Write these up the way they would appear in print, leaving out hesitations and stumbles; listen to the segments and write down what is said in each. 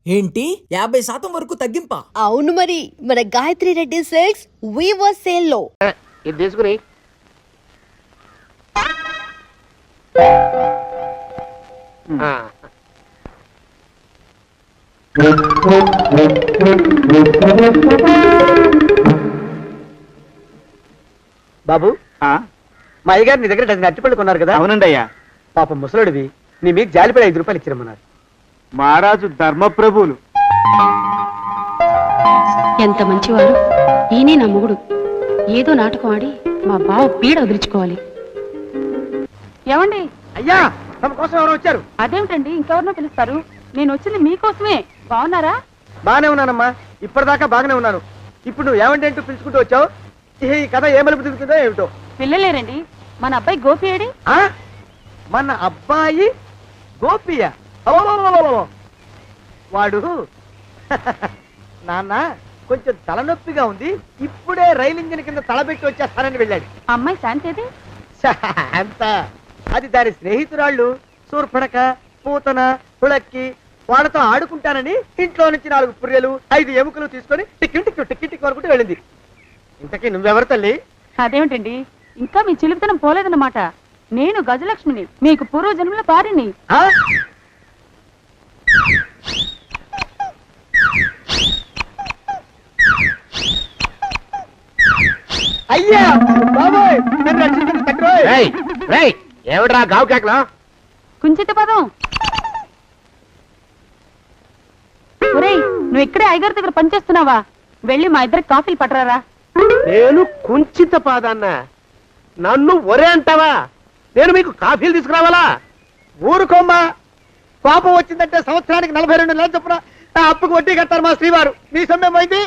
ఏంటి 50% వరకు తగ్గింపా? అవును మరి, మన Gayatri Reddy silks weaver sale లో. ఇది తీసుకుని బాబు, మా అయ్యగారు నీ దగ్గర డజన్ అరటిపళ్ళు కొన్నారు కదా? అవునండి అయ్యా. పాపం ముసలుడివి, నీ మీకు జాలిపడి 5 రూపాయలు ఇచ్చిరమ్మన్నారు. మహారాజు ధర్మప్రభువులు. ఎంత మంచివారు. ఈయనే నా మొగుడు. ఏదో నాటకం ఆడి మా బావ పీడ వదిలించుకోవాలి. ఏమండి? అయ్యా, తమ కోసం ఎవరో వచ్చారు. అదేమిటండి, ఇంకెవరినో పిలుస్తారు? నేను వచ్చింది మీకోసమే. బాగున్నారా? బాగానే ఉన్నానమ్మా, ఇప్పటిదాకా బాగానే ఉన్నాను. ఇప్పుడు నువ్వు ఏమంటే అంటూ పిలుచుకుంటూ వచ్చావు. ఈ కథ ఏ మలుపు తిరుగుతుందో ఏమిటో. పిల్లలేరండి. మన అబ్బాయి గోపి ఏడి? మన అబ్బాయి గోపియ? వాడు నాన్న కొంచెం తలనొప్పిగా ఉంది, ఇప్పుడే రైలు ఇంజిన్ కింద తలబెట్టి వచ్చేస్తానని వెళ్ళాడు. అమ్మాయి శాంతి అంత అది దాని స్నేహితురాళ్ళు సూర్పడక, పూతన, పుళక్కి వాళ్ళతో ఆడుకుంటానని ఇంట్లో నుంచి 4 పుర్రెలు 5 ఎముకలు తీసుకొని టిక్కి అనుకుంటూ వెళ్ళింది. ఇంతకీ నువ్వెవరు తల్లి? అదేమిటండి, ఇంకా మీ చిలుపుతనం పోలేదన్నమాట. నేను గజలక్ష్మిని, మీకు పూర్వజన్మల భార్యని. అయ్యా బాబోయ్, నన్ను రక్షించండి తండ్రోయ్. ఏమిట్రా గావు కేకలో? కుంచిత పదం. ఒరేయ్, నువ్వు ఇక్కడే అయ్యగారి దగ్గర పనిచేస్తున్నావా? వెళ్ళి మా ఇద్దరికి కాఫీలు పట్టరారా. నేను కుంచిత పాదాన్న, నన్ను ఒరే అంటావా? నేను మీకు కాఫీలు తీసుకురావాలా? ఊరుకోమ్మా, పాపం వచ్చిందంటే సంవత్సరానికి 42 నెలలు చొప్పున నా అప్పుకు వడ్డీ కట్టారు మా శ్రీవారు. నీ సొమ్మేం పోయింది?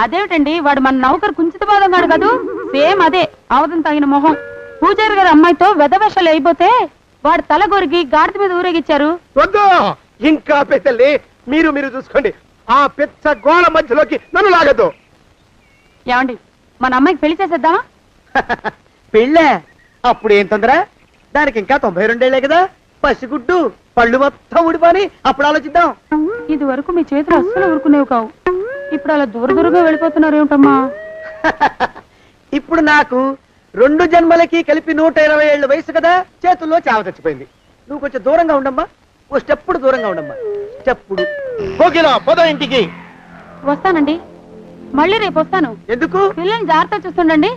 అదేమిటండి, వాడు మన నౌకరు కుంచిత పాదం గాడు కదూ. సేమ్ అదే, అవతం తగిన మొహం. పూజారి గారి అమ్మాయితో వెధవేషాలు అయిపోతే వాడు తల గొరిగి గాడిద మీద ఊరేగిచ్చారు. వద్దు, ఇంకా పెద్దల్ని మీరు చూసుకోండి. ఆ పెద్ద గోళ మధ్యలోకి నన్ను లాగద్దు. ఏమండి, మన అమ్మాయికి పెళ్లి చేసేద్దామా? పెళ్ళే? అప్పుడు ఏం తొందర? దానికి ఇంకా 92 ఏళ్లే కదా. పసిగుడ్డు పళ్ళు మొత్తం ఊడిపోని అప్పుడు ఆలోచిద్దాం. ఇది వరకు మీ చేతులు అస్సలు ఊరుకునేవి కావు. ఇప్పుడు అలా దూరంగా వెళ్ళిపోతున్నారు ఏమిటమ్మా? ఇప్పుడు నాకు 2 జన్మలకి కలిపి 120 ఏళ్ళ వయసు కదా, చేతుల్లో చావ చచ్చిపోయింది. నువ్వు కొంచెం దూరంగా ఉండమ్మా, ఓ స్టెప్పుడు దూరంగా ఉండమ్మా. స్టెప్పుడు పోదా ఇంటికి. వస్తానండి, మళ్ళీ రేపు వస్తాను. ఎందుకు? పిల్లల్ని జాగ్రత్త చూస్తుండండి.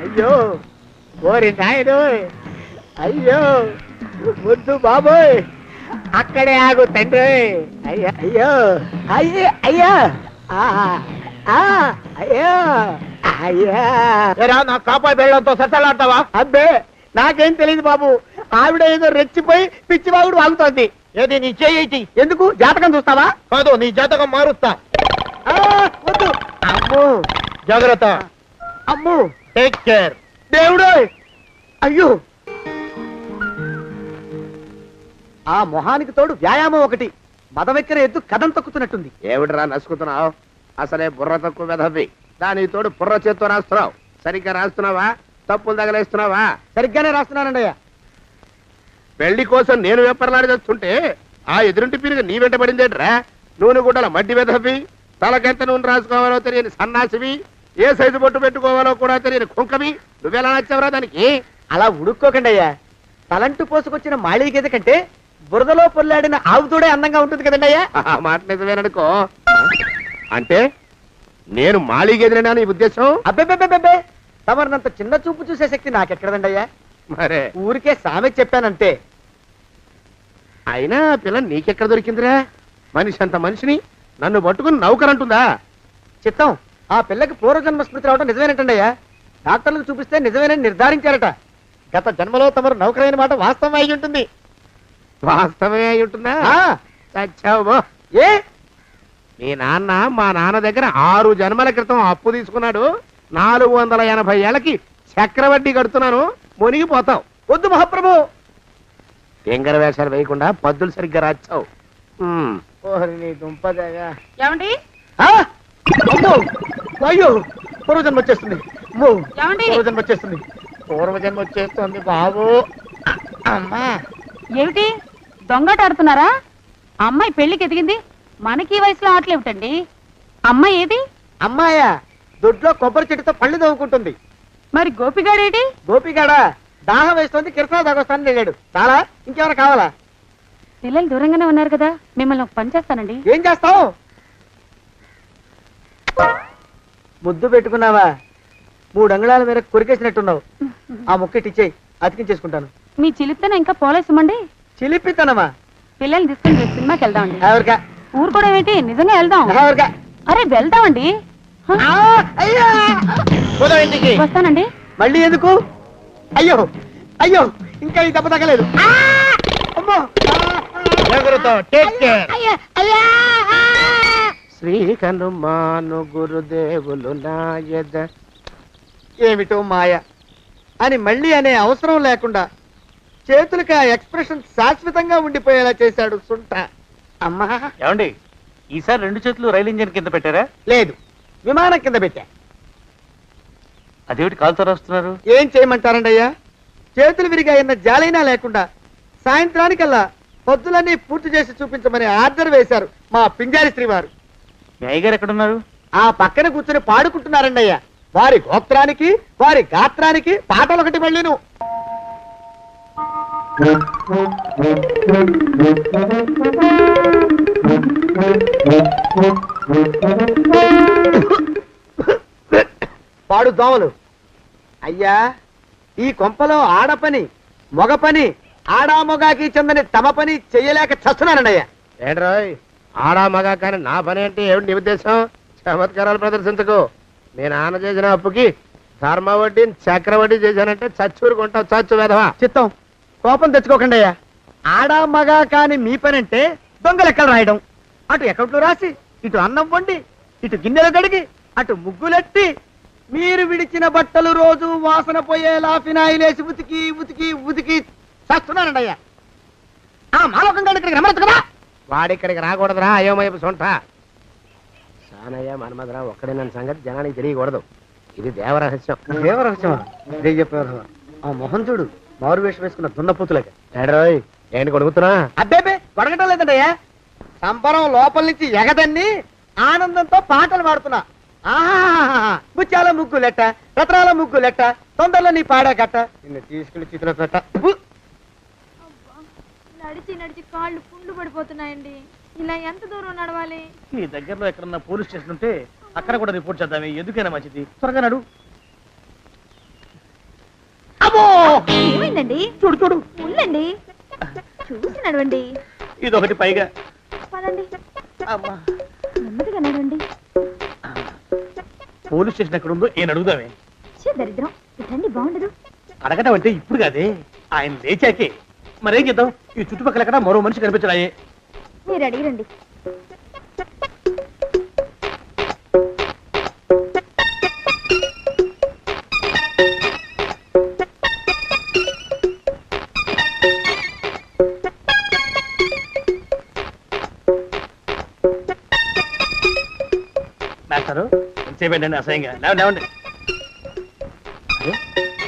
అయ్యో ఓరి నాయుడు, అయ్యో వద్దు బాబోయ్, అక్కడే ఆగు తండ్రి. అయ్యా అయ్యో అయ్యో అయ్యా అయ్యో అయ్యా. నా కాపాయి బెళ్ళంతో సత్తలాడతావా? అబ్బే, నాకేం తెలియదు బాబు. ఆవిడ ఏదో రెచ్చిపోయి పిచ్చివాగుడు వాగుతోంది. ఏది నీ చేయి? ఎందుకు? జాతకం చూస్తావా? కాదు, నీ జాతకం మారుస్తా. వద్దు. అమ్మో, జాగ్రత్త. అమ్మో, టేక్ కేర్. దేవుడు. అయ్యో, ఆ మొహానికి తోడు వ్యాయామం ఒకటి. మదవెక్కిన ఎద్దు కథం తొక్కుతున్నట్టుంది. ఏమిటిరా నసుకుతున్నావు? అసలే బుర్ర తక్కువ వెధవి. దాని తోడు బుర్ర చేత్తో రాస్తున్నావు. సరిగ్గా రాస్తున్నావా? తప్పులు తగలేస్తున్నావా? సరిగ్గానే రాస్తున్నానండి అయ్యా. పెళ్లి కోసం నేను వెప్పర్లాడి తెస్తుంటే ఆ ఎదురింటి పీరుగా నీ వెంట పడిందేట్రా? నూనె గుడ్డల మడ్డి వెధవి, తలకెంత నూనె రాసుకోవాలో తెలియని సన్నాసివి, ఏ సైజు బొట్టు పెట్టుకోవాలో కూడా తెలియని కుంకవి. నువ్వెలా నచ్చావురా దానికి? అలా ఉడుక్కోకండి అయ్యా. తలంటు పోసుకొచ్చిన మాళీ గేదె కంటే బురదలో పొల్లాడిన ఆవు తోడే అందంగా ఉంటుంది కదండి అయ్యా. ఆ మాట నిజమేననుకో. అంటే నేను మాళీగెదిరినా నీ ఉద్దేశం? అబ్బెబ్బెబ్బెబ్బే, తమరినంత చిన్న చూపు చూసే శక్తి నాకెక్కడదండి అయ్యా. మరే ఊరికే సామె చెప్పానంతే. అయినా పిల్ల నీకెక్కడ దొరికిందిరా? మనిషి అంత మనిషిని నన్ను పట్టుకుని నౌకరంటుందా? చిత్తం, ఆ పిల్లకి పూర్వజన్మ స్మృతి రావడం నిజమేనటండి అయ్యా. డాక్టర్లకు చూపిస్తే నిజమేనని నిర్ధారించారట. గత జన్మలో తమరు నౌకరైన మాట వాస్తవం అయి ఉంటుంది. వాస్తవమే అయి ఉంటుందా? చచ్చావు. ఏ? మీ నాన్న మా నాన్న దగ్గర 6 జన్మల క్రితం అప్పు తీసుకున్నాడు. 480 ఏళ్ళకి చక్రవడ్డీ కడుతున్నాను. మునిగిపోతావు. వద్దు మహాప్రభు. ఎంగర వేషాలు వేయకుండా పద్దులు సరిగ్గా రాచావు. నీ దుంపదగా. ఏమండి? అయ్యో, పూర్వజన్మ వచ్చేస్తుంది. ఏమండి? పూర్వజన్మ వచ్చేస్తుంది. పూర్వజన్మ వచ్చేస్తుంది బాబు. అమ్మా, ఏమిటి దొంగట ఆడుతున్నారా? అమ్మాయి పెళ్లికి ఎదిగింది, మనకి ఈ వయసులో ఆటలేమిటండి? అమ్మాయి ఏది? అమ్మాయా దొడ్లో కొబ్బరి చెట్టుతో పళ్ళు తవ్వుకుంటుంది. మరి గోపిగాడేటి? గోపిగాడ దాహం వేస్తుంది, కిరసా దాగొస్తానని వెళ్ళాడు. చాలా ఇంకేమైనా కావాలా? పిల్లలు దూరంగానే ఉన్నారు కదా, మిమ్మల్ని ఒక పని చేస్తానండి. ఏం చేస్తావు? ముద్దు పెట్టుకున్నావా? 3 అంగుళాల మేర కొరికేసినట్టున్నావు. ఆ ముక్కటిచ్చేయి, అతికించేసుకుంటాను. మీ చిలిపితనం ఇంకా పోలేసమండి. చిలిపితనమా? పిల్లల్ని తీసుకుని రేపు సినిమాకి వెళ్దామండి. ఎవరికా? ఊరు కూడా ఏంటి, నిజంగా వెళ్దాం. ఎవరికా? అరే వెళ్దామండి. హ, అయ్యా పోదాం ఇంటికి. వస్తానండి. మళ్ళీ ఎందుకు? అయ్యో అయ్యో, ఇంకా ఈ దెబ్బ తగ్గలేదు. అమ్మో! శ్రీ హనుమాను గురుదేవులు నాయద. ఏమిటో మాయ అని మళ్ళీ అనే అవసరం లేకుండా చేతులకి ఆ ఎక్స్ప్రెషన్ శాశ్వతంగా ఉండిపోయేలా చేశాడు సుంట. అమ్మా ఏమండి, ఈసారి 2 చేతులు రైలు ఇంజిన్ కింద పెట్టారా? లేదు, విమానం కింద పెట్టా. అదేమిటి కాలుతో రాస్తున్నారు? ఏం చేయమంటారండి అయ్యా? చేతులు విరిగా అయిన జాలైనా లేకుండా సాయంత్రానికల్లా పొద్దులన్నీ పూర్తి చేసి చూపించమని ఆర్డర్ వేశారు మా పింజారి శ్రీ వారు. మీ అయ్యగారు ఎక్కడున్నారు? ఆ పక్కన కూర్చొని పాడుకుంటున్నారండి అయ్యా. వారి గోత్రానికి వారి గాత్రానికి పాటలు ఒకటి మళ్ళీను. పాడు దోమలు. అయ్యా, ఈ కొంపలో ఆడపని మొగ పని ఆడా మొగాకి చెందని తమ పని చెయ్యలేక చస్తున్నానండి అయ్యా. ఏంట్రోయ్, ఆడా మగా కానీ నా పని అంటే ఏమిటి నీ ఉద్దేశం? చమత్కారాలు ప్రదర్శించకు. మీ నాన్న చేసిన అప్పుకి ధర్మ వడ్డీ చక్రవడ్డీ చేశానంటే చచ్చూరుకుంటావు, చచ్చు వెధవా. చిత్తం, కోపం తెచ్చుకోకండి అయ్యా. ఆడా మగా కాని మీ పని అంటే దొంగ లెక్కలు రాయడం. అటు అకౌంట్లో రాసి, ఇటు అన్నం వండి, ఇటు గిన్నెలు కడిగి, అటు ముగ్గులెట్టి, మీరు విడిచిన బట్టలు రోజు వాసన పోయేలా ఫినాయిలేసి ఉతికి ఉతికి ఉతికి చస్తున్నానండి అయ్యా. ఆ మాలోకం గారు ఇక్కడికి రమ్మనొచ్చు కదా. వాడిక్కడికి రాకూడదురా అయోమయపు సొంట. సానయ్య మన్మధరావు ఒక్కడే నన్ను సంగతి జనానికి తెలియకూడదు. ఇది దేవరహస్యం. దేవరహస్యమా? చెప్పారు. ఆ మొహం చూడు, మారు వేషం వేసుకున్న దున్నపోతులకి. ఏడ్రోయ్, ఏంటి కొడుకుతున్నా? అబ్బేబే గొడగటం లేదండయ్యా. సంబరం లోపల నుంచి ఎగదన్ని ఆనందంతో పాటలు పాడుతున్నా. ఆహా, ముత్యాల ముగ్గు లెట్ట, రత్నాల ముగ్గు లెట్ట, తొందరలో నీ పాడా గట్ట, నిన్ను తీసుకెళ్లి చేతిలో పెట్ట. నడిచి నడిచి కాళ్ళు పుండ్లు పడిపోతున్నాయండి. ఇలా ఎంత దూరం నడవాలి? ఈ దగ్గరలో ఎక్కడన్నా పోలీస్ స్టేషన్ ఉంటే అక్కడ కూడా రిపోర్ట్ చేద్దామే, ఎందుకైనా మంచిది. త్వరగా నడు. అమ్మో! ఏమైందండి? చూడు చూడు. ఉండండి, చూసి నడవండి. ఇదొకటి పైగా. పదండి, అమ్మా, నెమ్మదిగా నడవండి. పోలీస్ స్టేషన్ ఎక్కడ ఉందో ఏం అడుగుదామే. ఛీ, దరిద్రం, ఇటండి బాగుండదు. అడగటం అంటే ఇప్పుడు కాదే, ఆయన లేచాకే. మరేం చేద్దాం, ఈ చుట్టుపక్కల ఎక్కడ మరో మనిషి కనిపించడాయే. మీరు అడిగిరండి. మాస్టారు ఎంతసేపేంటండి అసహ్యంగా? లేవండి లేవండి. అరే,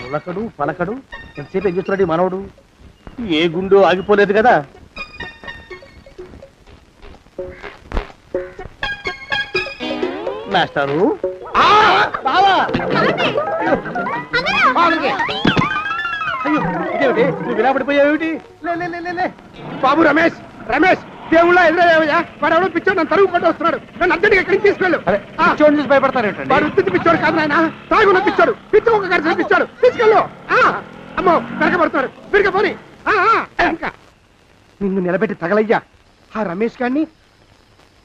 ఉలకడు పలకడు, ఎంతసేపు ఏం చేస్తున్నాడు ఈ మనవడు? ఏ గుండు ఆగిపోలేదు కదా. మాస్టారు, బావా! అయ్యో ఇదేమిటి, నువ్వు ఇలా పడిపోయావేమిటి? లే, లే, లే, లే, లే. బాబు రమేష్, రమేష్ దేవుళ్ళ ఎదురయ్యా. వాడు ఎవడో పిచ్చోడు నన్ను తరుగు కొట్టి వస్తున్నాడు. నన్ను అర్జెంట్గా ఎక్కడికి తీసుకెళ్ళు. అరే, పిచ్చోడిని చూసి భయపడతారేమిటండి? వాడు ఉత్తి పిచ్చోడు కాదు నాయన, తాగున్న పిచ్చోడు, పిచ్చి ఒక గడిచిన పిచ్చోడు. తీసుకెళ్ళు. అమ్మో, వెనకబడుతున్నాడు. విరిగ పోని. ఇంకా నిన్ను నిలబెట్టి తగలయ్యా. ఆ రమేష్ గారిని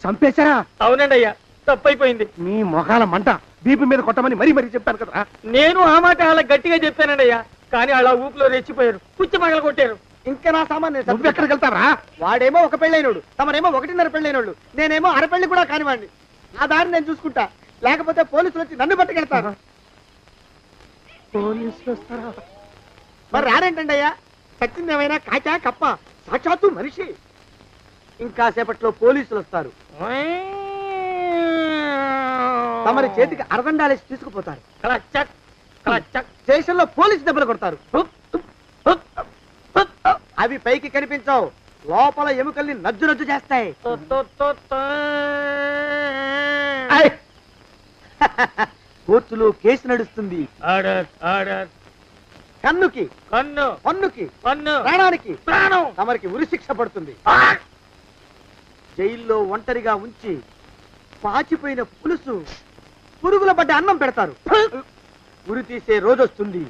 చంపేశారా? అవునండి అయ్యా, తప్పైపోయింది. నీ మొఖాల మంట, బీపీ మీద కొట్టమని మరీ మరీ చెప్పాను కదా. నేను ఆ మాట అలా గట్టిగా చెప్పానండి అయ్యా, కానీ అలా ఊపిలో రెచ్చిపోయారు, పుచ్చి పగల కొట్టారు. ఇంకా నా సామాన్ నువ్వు ఎక్కడికి వెళ్తావరా? వాడేమో ఒక పెళ్ళైనోడు, తమరేమో 1.5 పెళ్ళైనోళ్ళు, నేనేమో అరపెళ్ళి కూడా కానివ్వండి. నా దారి నేను చూసుకుంటా, లేకపోతే పోలీసులు వచ్చి నన్ను పట్టుకెళ్తారు. పోలీసులు వస్తారా? మరి రారేంటండి అయ్యా, సత్యం ఏమైనా కాచా కప్ప, సాక్షాత్తు మనిషి. ఇంకా సేపట్లో పోలీసులు వస్తారు, తమరి చేతికి అరదండాలేసి తీసుకుపోతారు. స్టేషన్ లో పోలీసు దెబ్బలు కొడతారు. అవి పైకి కనిపించవు, లోపల ఎముకల్ని నజ్జు నజ్జు చేస్తాయి. కోర్టులో కేసు నడుస్తుంది. Order order. కన్నుకి కన్ను పన్నుకి పన్ను ప్రాణానికి ప్రాణం. తమరికి ఉరిశిక్ష పడుతుంది. జైల్లో ఒంటరిగా ఉంచి పాచిపోయిన పులుసు పురుగుల పడ్డ అన్నం పెడతారు. ఉరి తీసే రోజు వస్తుంది.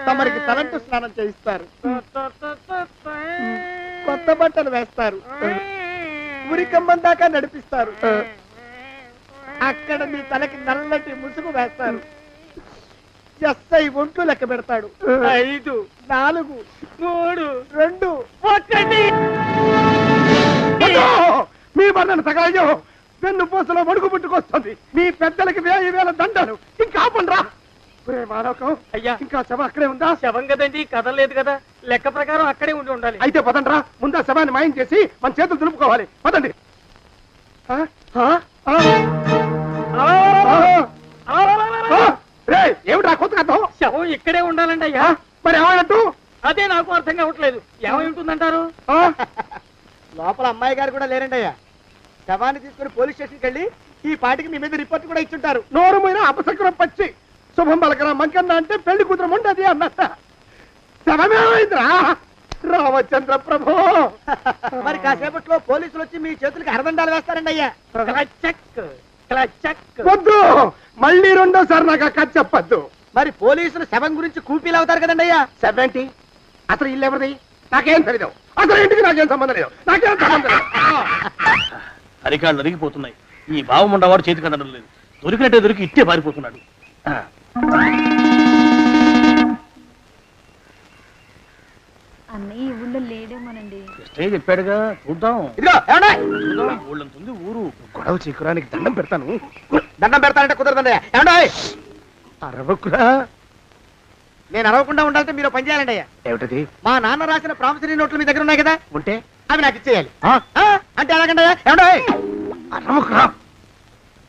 తమరికి తలంటు స్నానం చేయిస్తారు. కొత్త బట్టలు వేస్తారు. ఉరికంబం దాకా నడిపిస్తారు. అక్కడ మీ తలకి నల్లటి ముసుగు వేస్తారు. ఎస్ఐ ఒంట్లు లెక్క పెడతాడు. 5 4 3 2 1. మీ వర్ణన సగాయో వెన్ను పూసలో మడుగు పుట్టుకొస్తుంది. మీ పెద్దలకి 1000 దండలు. ఇంకా ఆపండ్రా. మానవకం అయ్యా, ఇంకా శవం అక్కడే ఉందా? శవం కదండి, కదలేదు కదా. లెక్క ప్రకారం అక్కడే ఉండి ఉండాలి. అయితే పదండ్రా. ముందా శవాన్ని మాయం చేసి మన చేతులు దులుపుకోవాలి. పదండి. ఏమిటా కొత్త కథం? శవం ఇక్కడే ఉండాలండి అయ్యా. మరి ఏమైనట్టు? అదే నాకు అర్థం కావట్లేదు. ఏమై ఉంటుందంటారు? లోపల అమ్మాయి గారు కూడా లేరండి అయ్యా. శవాన్ని తీసుకుని పోలీస్ స్టేషన్కి వెళ్ళి ఈ పాటికి మీ మీద రిపోర్ట్ కూడా ఇచ్చుంటారు. నోరు మీద అపశకునం పచ్చి శుభం పలకరా మంకన్న అంటే పెళ్లి కూతురం ఉండదు అన్నట్ట. శవమేమైందిరా రామచంద్ర ప్రభు. మరి కాసేపట్లో పోలీసులు వచ్చి మీ చేతులకి అరదండాలు వేస్తారండి అయ్యా. వద్దు, మళ్ళీ రెండోసారి నాకు అక్క చెప్పద్దు. మరి పోలీసులు శవం గురించి కూపీలు అవుతారు కదండి అయ్యా. సెవెంటీ అసలు ఇల్లు ఎవరిది? నాకేం తెలియదు. అసలు ఇంటికి నాకేం సంబంధం లేదు. నాకేం సంబంధం లేదు. అరికాళ్ళు అరిగిపోతున్నాయి. ఈ భావం ఉండవాడు చేతికి అందడం లేదు. దొరికినట్టే దొరికి ఇట్టే పారిపోతున్నాడు. అన్నయ్య ఈ ఊళ్ళో లేడేమోనండి. స్టేజ్ చెప్పాడుగా, చూద్దాం. ఇదిగో ఏమండి? ఊళ్ళంతుంది ఊరు. గొడవ చీకురానికి దండం పెడతాను. దండం పెడతానంటే కుదరదండి. ఏమండి? అరవకురా. నేను అరవకుండా ఉండాలంటే మీరు పని చేయాలండి అయ్యా. ఏమిటది? మా నాన్న రాసిన ప్రామిసరీ నోట్లు మీ దగ్గర ఉన్నాయి కదా, ఉంటే అవి నాకు ఇచ్చేయాలి. అంటే ఎలాగండి అయ్యా? ఏమండి? అరవకురా.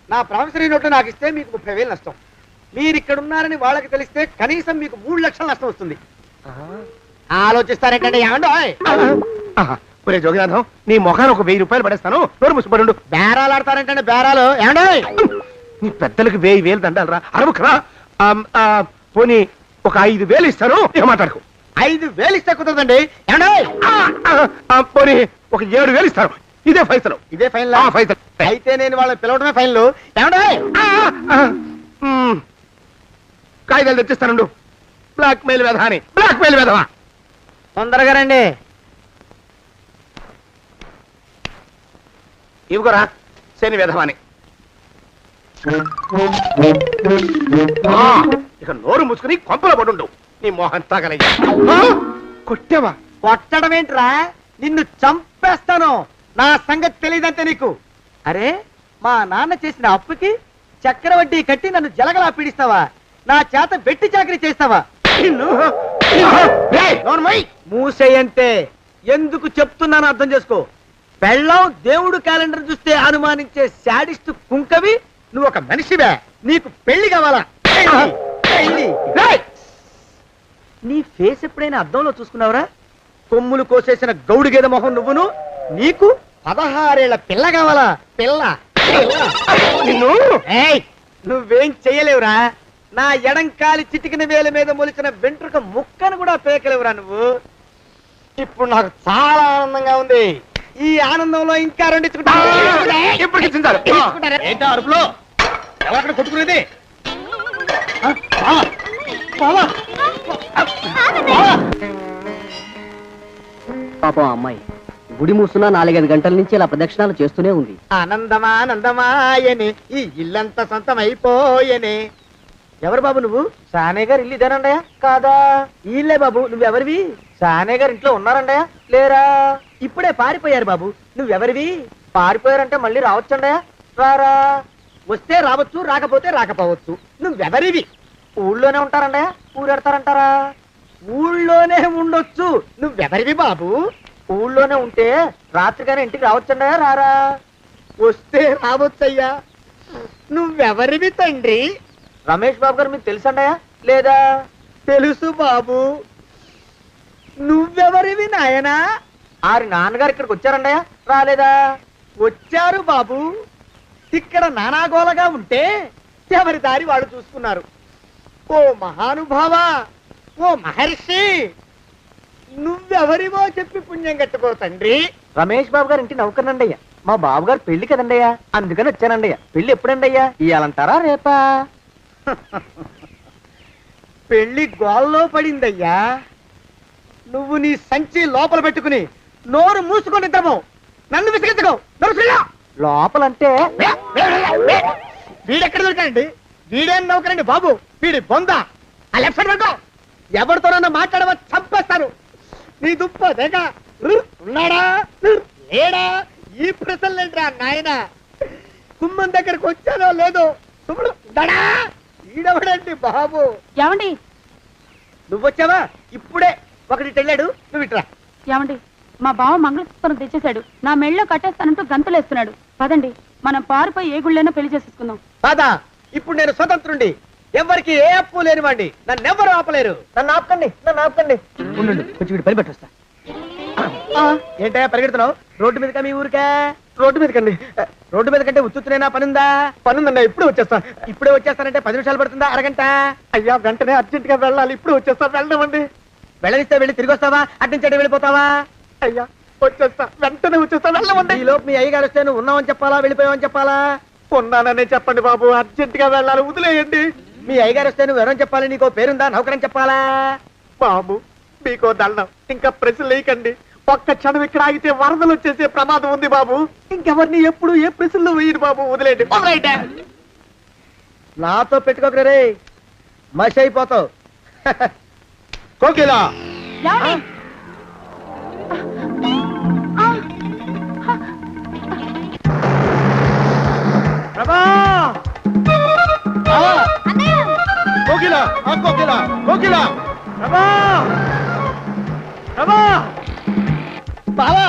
నా ప్రామిసరీ నోట్లు నాకు ఇస్తే మీకు 30,000 నష్టం. మీరు ఇక్కడ ఉన్నారని వాళ్ళకి తెలిస్తే కనీసం మీకు 3 లక్షల నష్టం వస్తుంది. ఆలోచిస్తారేంటండి? ఏమండి? ఒరే జోగినాథం, నీ మొఖాన్ని ఒక 1000 రూపాయలు పడేస్తాను. నోరు ముసుపడు. బేరాలు ఆడతారంటే బేరాలు. ఏమండి? నీ పెద్దలకు 1000 దండాలు రా. అరవకురా. పోనీ ఒక 5,000 ఇస్తాను. ఇక మాట్లాడుకో. 5,000 ఇస్తే కుదరదండి. ఏమండి? పోనీ ఒక 7,000 ఇస్తాను. ఇదే ఫైసలు. ఇదే ఫైన్? ఫైసలు. అయితే నేను వాళ్ళని పిలవడమే ఫైన్లు. ఏమండి? కాగితాలు తెచ్చిస్తాను. బ్లాక్ మెయిల్ వెధ అని. బ్లాక్ మెయిల్ వెధవా. తొందరగా రండి. ఇవ్వరా శని వెధవాని. ఇక నోరు ముసుకుని కొంపలో పడుండు. నీ మోహన్ తాగలయ్యా. కొట్టావా? కొట్టడం ఏంట్రా? నిన్ను చంపేస్తాను. నా సంగతి తెలియదంటే నీకు. అరే, మా నాన్న చేసిన అప్పుకి చక్రవడ్డీ కట్టి నన్ను జలగలా పీడిస్తావా? నా చేత వెట్టి చాకరీ చేస్తావా? మూసేయంతే. ఎందుకు చెప్తున్నాను అర్థం చేసుకో. పెళ్ళం దేవుడు క్యాలెండర్ చూస్తే అనుమానించే శాడిస్ట్ కుంకవి నువ్వు ఒక మనిషివే. నీకు పెళ్లి కావాలా? నీ ఫేస్ ఎప్పుడైనా అద్దంలో చూసుకున్నావురా? కొమ్ములు కోసేసిన గౌడు గేదె మొహం నువ్వును. నీకు 16 ఏళ్ల పిల్ల కావాలా? పిల్ల నువ్వేం చెయ్యలేవురా. నా ఎడంకాలి చిటికిన వేల మీద మొలిచిన వెంట్రుక ముక్కను కూడా పేకలేవురా నువ్వు. ఇప్పుడు నాకు చాలా ఆనందంగా ఉంది. ఈ ఆనందంలో ఇంకా రెండించుకుంటా. అరుపులో ఎవరు కొట్టుకునేది? పాపం అమ్మాయి గుడి మూసున్న 4-5 గంటల నుంచి ఇలా ప్రదక్షిణాలు చేస్తూనే ఉంది. ఆనందమానందమాయనే ఈ ఇల్లంతా సొంతం అయిపోయనే. ఎవరు బాబు నువ్వు? సానే గారు ఇల్లు ఇదేనండయా? కాదా? ఇల్లే బాబు. నువ్వెవరివి? సానే గారు ఇంట్లో ఉన్నారండయా? లేరా? ఇప్పుడే పారిపోయారు బాబు. నువ్వెవరివి? పారిపోయారంటే మళ్ళీ రావచ్చండయా? రారా. వస్తే రావచ్చు, రాకపోతే రాకపోవచ్చు. నువ్వెవరివి? ఊళ్ళోనే ఉంటారండయా? ఊరెడతారంటారా? ఊళ్ళోనే ఉండొచ్చు. నువ్వెవరివి బాబు? ఊళ్ళోనే ఉంటే రాత్రిగానే ఇంటికి రావచ్చండయా? రారా. వస్తే రావచ్చయ్యా. నువ్వెవరివి తండ్రి? రమేష్ బాబు గారు మీకు తెలుసండయా? లేదా? తెలుసు బాబు. నువ్వెవరివి నాయనా? ఆరి నాన్నగారు ఇక్కడికి వచ్చారండయ్యా? రాలేదా? వచ్చారు బాబు. ఇక్కడ నానాగోలగా ఉంటే ఎవరి దారి వాళ్ళు చూసుకున్నారు. ఓ మహానుభావ, ఓ మహర్షి, నువ్వెవరివో చెప్పి పుణ్యం కట్టుకో తండ్రి. రమేష్ బాబు గారు ఇంటి నౌకర్నండయ్యా. మా బాబు గారు పెళ్లి కదండయ్యా, అందుకని వచ్చానండయ్యా. పెళ్లి ఎప్పుడండయ్యా? ఇయ్యాలంటారా రేపా? పెళ్లి గోల్లో పడిందయ్యా. నువ్వు నీ సంచి లోపల పెట్టుకుని నోరు మూసుకొని ఇద్దాము. నన్ను విసిగించకు. లోపలంటే వీడెక్కడ దొరికాడండి? వీడేం నౌకరండి బాబు, వీడి బొంద. ఆ లెఫ్ట్ సైడ్ పెట్టు. ఎవరితోనన్నా మాట్లాడవా చంపేస్తాను. నీ దుప్ప దేక ఉన్నాడా లేడా ఈ ప్రశ్నలేంట్రా నాయన. కుమ్మం దగ్గరకు వచ్చానో లేదో సుమ్ముడు దడా. ఈడవడండి బాబు. ఏమండి నువ్వొచ్చావా? ఇప్పుడే ఒకటి వెళ్ళాడు, నువ్వు ఇట్రా. ఏమండి, మా బావ మంగళసూత్రం తెచ్చేశాడు. నా మెళ్ళో కట్టేస్తానంటూ గంతులేస్తున్నాడు. పదండి, మనం పారిపోయి ఏ గుళ్ళైనా పెళ్లి చేసేసుకుందాం. బాదా, ఇప్పుడు నేను స్వతంత్రుండి, ఎవరికి ఏ అప్పు లేనివాడి. నన్నెవ్వరు ఆపలేరు. నన్ను ఆపకండి, నన్ను ఆపకండి. ఉండు, కొంచెం వీడి పని పెట్టొస్తా. ఏంటయ్యా పరిగెడుతున్నావు? రోడ్డు మీదకా మీ ఊరికా? రోడ్డు మీదకండి. రోడ్డు మీద కంటే ఉత్తునేనా? పనుందా? పనుందండి, ఇప్పుడే వచ్చేస్తా. ఇప్పుడే వచ్చేస్తానంటే 10 నిమిషాలు పడుతుందా? అరగంట? అయ్యా వెంటనే అర్జెంట్ గా వెళ్ళాలి. ఇప్పుడు వచ్చేస్తా. వెళ్ళమండి. వెళ్ళనిస్తే వెళ్ళి తిరిగి వస్తావా? అడ్డించండి వెళ్ళిపోతావా? అయ్యా వచ్చేస్తా, వెంటనే వచ్చేస్తా. వెళ్ళమండి. ఈ లోపు మీ అయ్యగారు వస్తే నువ్వు ఉన్నావని చెప్పాలా, వెళ్ళిపోయావని చెప్పాలా? ఉన్నాననే చెప్పండి బాబు, అర్జెంట్ గా వెళ్ళాలి, వదిలేయండి. మీ అయ్యగారు వస్తే నువ్వు ఎవరని చెప్పాలి? నీకో పేరుందా? నౌకరని చెప్పాలా? బాబు మీకో దండం, ఇంకా ప్రశ్నలు వేయకండి. ఒక్క క్షణం ఇక్కడ ఆగితే వరదలు వచ్చేసే ప్రమాదం ఉంది బాబు. ఇంకెవరిని ఎప్పుడు ఏ ప్రశ్నలు వేయరు బాబు, వదిలేయండి. నాతో పెట్టుకోకరే రే, మషి అయిపోతావు. కోకిలా ఏమండి? ప్రభా! కోకిలా, కోకిలా, కోకిలా, ప్రభా! ప్రభా! బావా!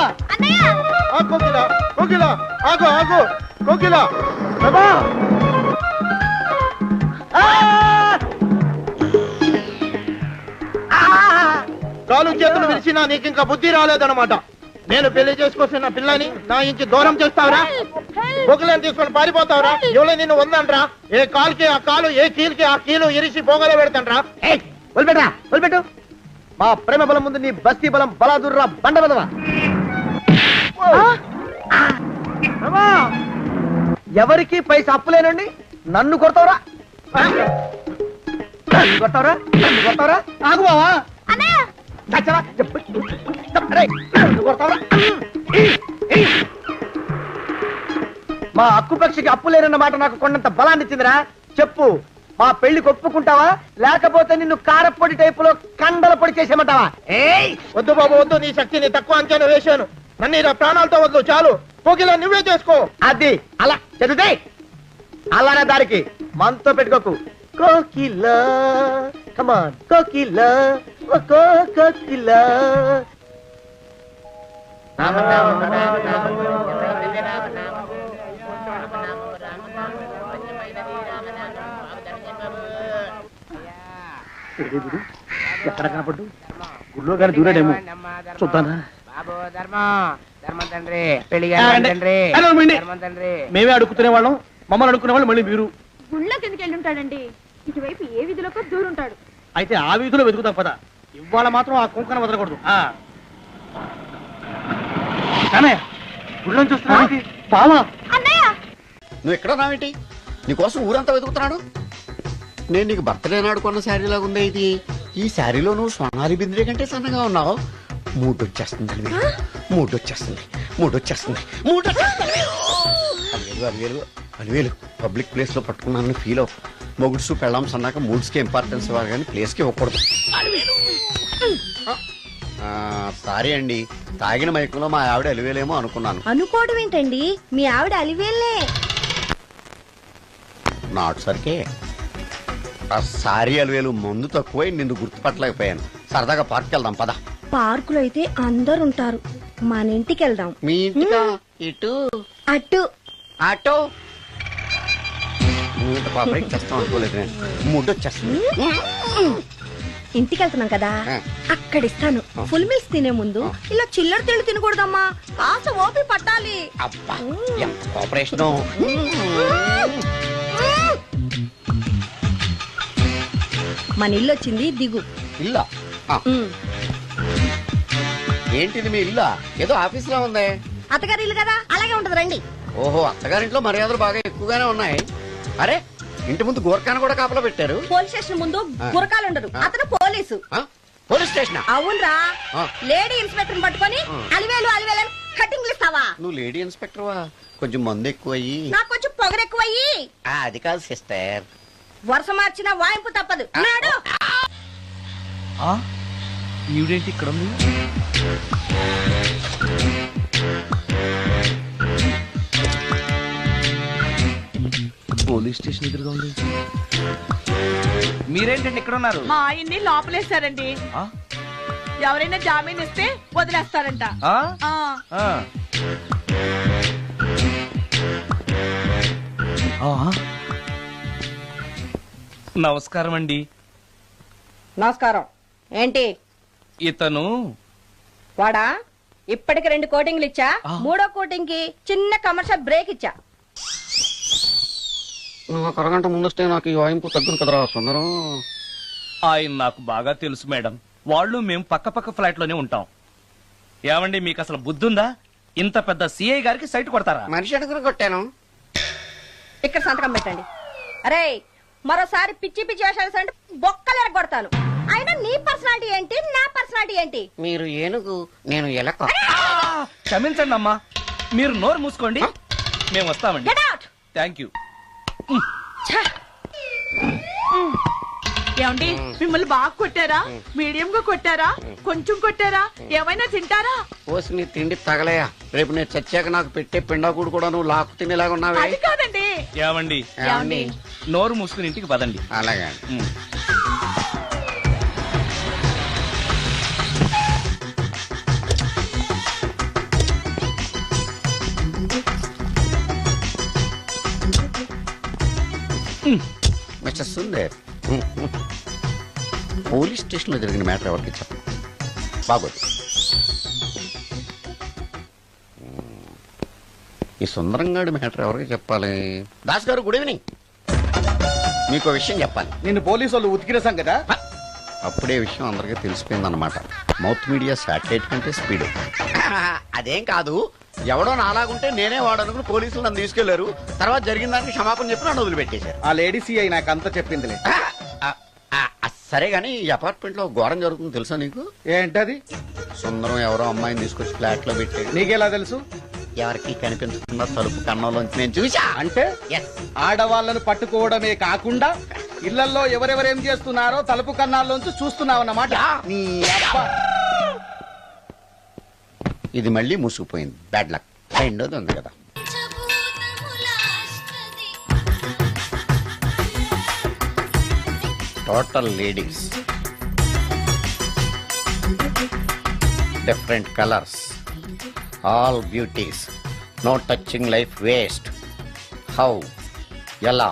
కోకిలా, కోకిలా, ఆగు, ఆగు, కోకిలా, ప్రభా! కాలు చేతులు విరిచినా నీకు ఇంకా బుద్ధి రాలేదన్నమాట. నేను పెళ్లి చేసుకొస్తున్న పిల్లని నా ఇంటి దూరం చేస్తావురా? బొగ్గులను తీసుకొని పారిపోతావురా? ఎవరో నిన్ను ఉందంట్రా? ఏ కాలుకి ఆ కాలు, ఏ కీలుకి ఆ కీలు ఇరిచి బొగలో పెడతాంట్రా? వదిలిపెట్టరా, వదిలిపెట్టు. మా ప్రేమ బలం ముందు నీ బస్తీ బలం బలాదుర్రా బండ బలవా. ఎవరికి పైసా అప్పులేనండి నన్ను కొడతావురా? కొడతావురా? కొడతావురా? ఆగు బావా. మా అక్కు పక్షికి అప్పు లేనన్న మాట నాకు కొండంత బలాన్ని ఇచ్చిందిరా. చెప్పు, మా పెళ్లికి ఒప్పుకుంటావా, లేకపోతే నిన్ను కారపొడి టైపులో కండల పొడి చేసేమంటావా? వద్దు బాబు వద్దు, నీ శక్తిని తక్కువ అంచనా వేశాను. నన్ను ఇలా ప్రాణాలతో వద్దు, చాలు. కోకిలా నువ్వే చేసుకో. అది అలా చదివితే అలానే దారికి మనతో పెట్టుకోకు. కోకిలా కమాన్, కోకిలా, ఓ కోకిలా. ఎక్కడ కనపడ్డు? గుళ్ళో కానీ దూరాడేమో, చూద్దానా? మేమే అడుగుతునే వాళ్ళం, మమ్మల్ని అడుక్కునే వాళ్ళు మళ్ళీ మీరు. గుళ్ళకి ఎందుకు వెళ్ళి ఉంటాడండి? ఇటువైపు ఏ వీధిలోకి దూరుంటాడు. అయితే ఆ వీధిలో వెతుకుతాం పద. ఇవాళ మాత్రం ఆ కుంకన వదలకూడదు. గుళ్ళని చూస్తున్నా పావా. నువ్వు ఎక్కడ రావేంటి? నీకోసం ఊరంతా వెతుకుతున్నాడు. నేను నీకు బర్త్డే నాడు కొన్న శారీ లాగా ఉందే ఇది. ఈ శారీలో నువ్వు సోనాలి బింద్రే కంటే సన్నగా ఉన్నావు. మూడొచ్చేస్తుంది, మూడొచ్చేస్తుంది, మూడొచ్చేస్తుంది, మూడొచ్చేస్తుంది. 10,000 పబ్లిక్ ప్లేస్ లో పట్టుకున్నానని ఫీల్ అవు. మొగుడ్సు పెళ్ళాం సన్నాక మూడ్స్కి ఇంపార్టెన్స్ ఇవ్వాలి కానీ ప్లేస్కి ఇవ్వకూడదు. సారీ అండి, తాగిన మైకంలో మా ఆవిడ అలివేలేమో అనుకున్నాను. అనుకోవడం ఏంటండి, మీ ఆవిడ అలివేలే. నాటు సరికే ఆ సారీ అలివేలు మందు తక్కువై నిన్ను గుర్తుపట్టలేకపోయాను. సరదాగా పార్క్ వెళ్దాం పద. పార్కులో అయితే అందరు ఉంటారు, మన ఇంటికి వెళ్దాం. మీ ఇంటికా? ఇటు అటు ఆటో. నువ్వు ఇంత పాప చేస్తాం అనుకోలేదు నేను. మూడు వచ్చేస్తుంది. ఇంటికి వెళ్తున్నాం కదా ఆ. అక్కడ ఇస్తాను. ఫుల్ మీల్స్ తినే ముందు ఇలా చిల్లర తిళ్ళు తినకూడదమ్మా, కాస్త ఓపి పట్టాలి. అబ్బా ఎంత కోఆపరేషన్. మన ఇల్లు వచ్చింది, దిగు. ఇల్లా ఆ, ఏంటిది మీ ఇల్లా? ఏదో ఆఫీస్ లో ఉంది. అత్తగారి ఇల్లు కదా, అలాగే ఉంటది, రండి. ఓహో, అత్తగారింట్లో మర్యాదలు బాగా ఎక్కువగానే ఉన్నాయి. అరే, ఇంటి ముందు గోర్ఖాను కూడా కాపలా పెట్టారు. పోలీస్ స్టేషన్ ముందు గురకాలు ఉండరు, అతను పోలీసు. ఆ, పోలీస్ స్టేషన్. అవునరా, ఆ. లేడీ ఇన్స్పెక్టర్ పట్టుకొని అలివేలు అలివేలని కటింగ్లు ఇస్తావా? నువ్వు లేడీ ఇన్స్పెక్టర్ వా? కొంచెం మందు ఎక్కువయ్యి. నాకు కొంచెం పొగరు ఎక్కువయ్యి. అది కాదు సిస్టర్. వరుస మార్చిన వాయింపు తప్పదు. నాడు ఈవిడేంటి ఇక్కడ ఉంది? పోలీస్ స్టేషన్ ఎదురుగా ఉంది. మీరేంటండి ఇక్కడ ఉన్నారు? మా ఆయన్ని లోపలేశారండి. ఆ? ఎవరైనా జామీన్ ఇస్తే వదిలేస్తారంట. ఆ? ఆ. ఆ. ఆ? నమస్కారం అండి. నమస్కారం. ఏంటి ఇతను వాడా? ఇప్పటికి 2 కోటింగ్లు ఇచ్చా, ఆ. 3వ కోటింగ్ కి చిన్న కమర్షియల్ బ్రేక్ ఇచ్చా. నువ్వు ఒక అరగంట ముందొస్తే నాకు ఈ వాయింపు తగ్గును కదరా సుందరం. ఆయన నాకు బాగా తెలుసు మేడం. వాళ్ళు మేము పక్క పక్క ఫ్లాట్ లోనే ఉంటాం. ఏమండి, మీకు అసలు బుద్ధుందా? ఇంత పెద్ద సిఐ గారికి సైట్ కొడతారా? మనిషి అడుగురు కొట్టాను. ఇక్కడ సంతకం పెట్టండి. అరే, మరోసారి పిచ్చి పిచ్చి వేషాలు అంటే బొక్కలు ఎరగొడతాను. అయినా నీ పర్సనాలిటీ ఏంటి, నా పర్సనాలిటీ ఏంటి? మీరు ఏనుగు, నేను ఎలక. క్షమించండి అమ్మా, మీరు నోరు మూసుకోండి, మేము వస్తామండి. Get out! Thank you. ఏమండి, మిమ్మల్ని బాగా కొట్టారా, మీడియం గా కొట్టారా, కొంచెం కొట్టారా, ఏమైనా తింటారా? పోసి నీ తిండి తగలయా. రేపు నేను చచ్చాక నాకు పెట్టే పిండాకుడు కూడా నువ్వు లాక్కు తినేలాగా ఉన్నావే. అది కాదండి. ఏమండి, ఏమండి? నోరు మూసుకుని ఇంటికి పదండి. అలాగే. ఉమ్. మిస్టర్ సుందర్, పోలీస్ స్టేషన్ లో జరిగిన మ్యాటర్ ఎవరికి చెప్పండి. బాగోదు. ఈ సుందరంగాడి మ్యాటర్ ఎవరికి చెప్పాలి? దాస్ గారు, గుడ్ ఈవినింగ్. మీకు విషయం చెప్పాలి. నిన్ను పోలీసు వాళ్ళు ఉతికిరేసాం కదా. అప్పుడే విషయం అందరికీ తెలిసిపోయిందన్నమాట. మౌత్ మీడియా శాటిలైట్ కంటే స్పీడ్. అదేం కాదు, ఎవడో నాలాగుంటే నేనే వాడనుకుని పోలీసులు నన్ను తీసుకెళ్లారు. తర్వాత జరిగిన దానికి క్షమాపణ చెప్పి నన్ను వదిలిపెట్టేశారు. ఆ లేడీ సిఐ నాకు అంతా చెప్పిందిలే. సరే గానీ ఈ అపార్ట్మెంట్ లో ఘోరం జరుగుతుంది తెలుసా నీకు? ఏంటది? సుందరం ఎవరో అమ్మాయిని తీసుకొచ్చి ఫ్లాట్ లో పెట్టి నీకెలా తెలుసు? ఎవరికి కనిపించకుండా తలుపు కన్నంలోంచి నేను చూసా. అంటే Yes. ఆడవాళ్ళను పట్టుకోవడమే కాకుండా ఇళ్లలో ఎవరెవరేం చేస్తున్నారో తలుపు కన్నాల్లోంచి చూస్తున్నావన్నమాట. నీ అబ్బా. ఇది మళ్ళీ మూసుకుపోయింది. Bad luck. రెండోది ఉంది కదా. Total ladies, different colours, all beauties, no touching life waste. How, ఎలా?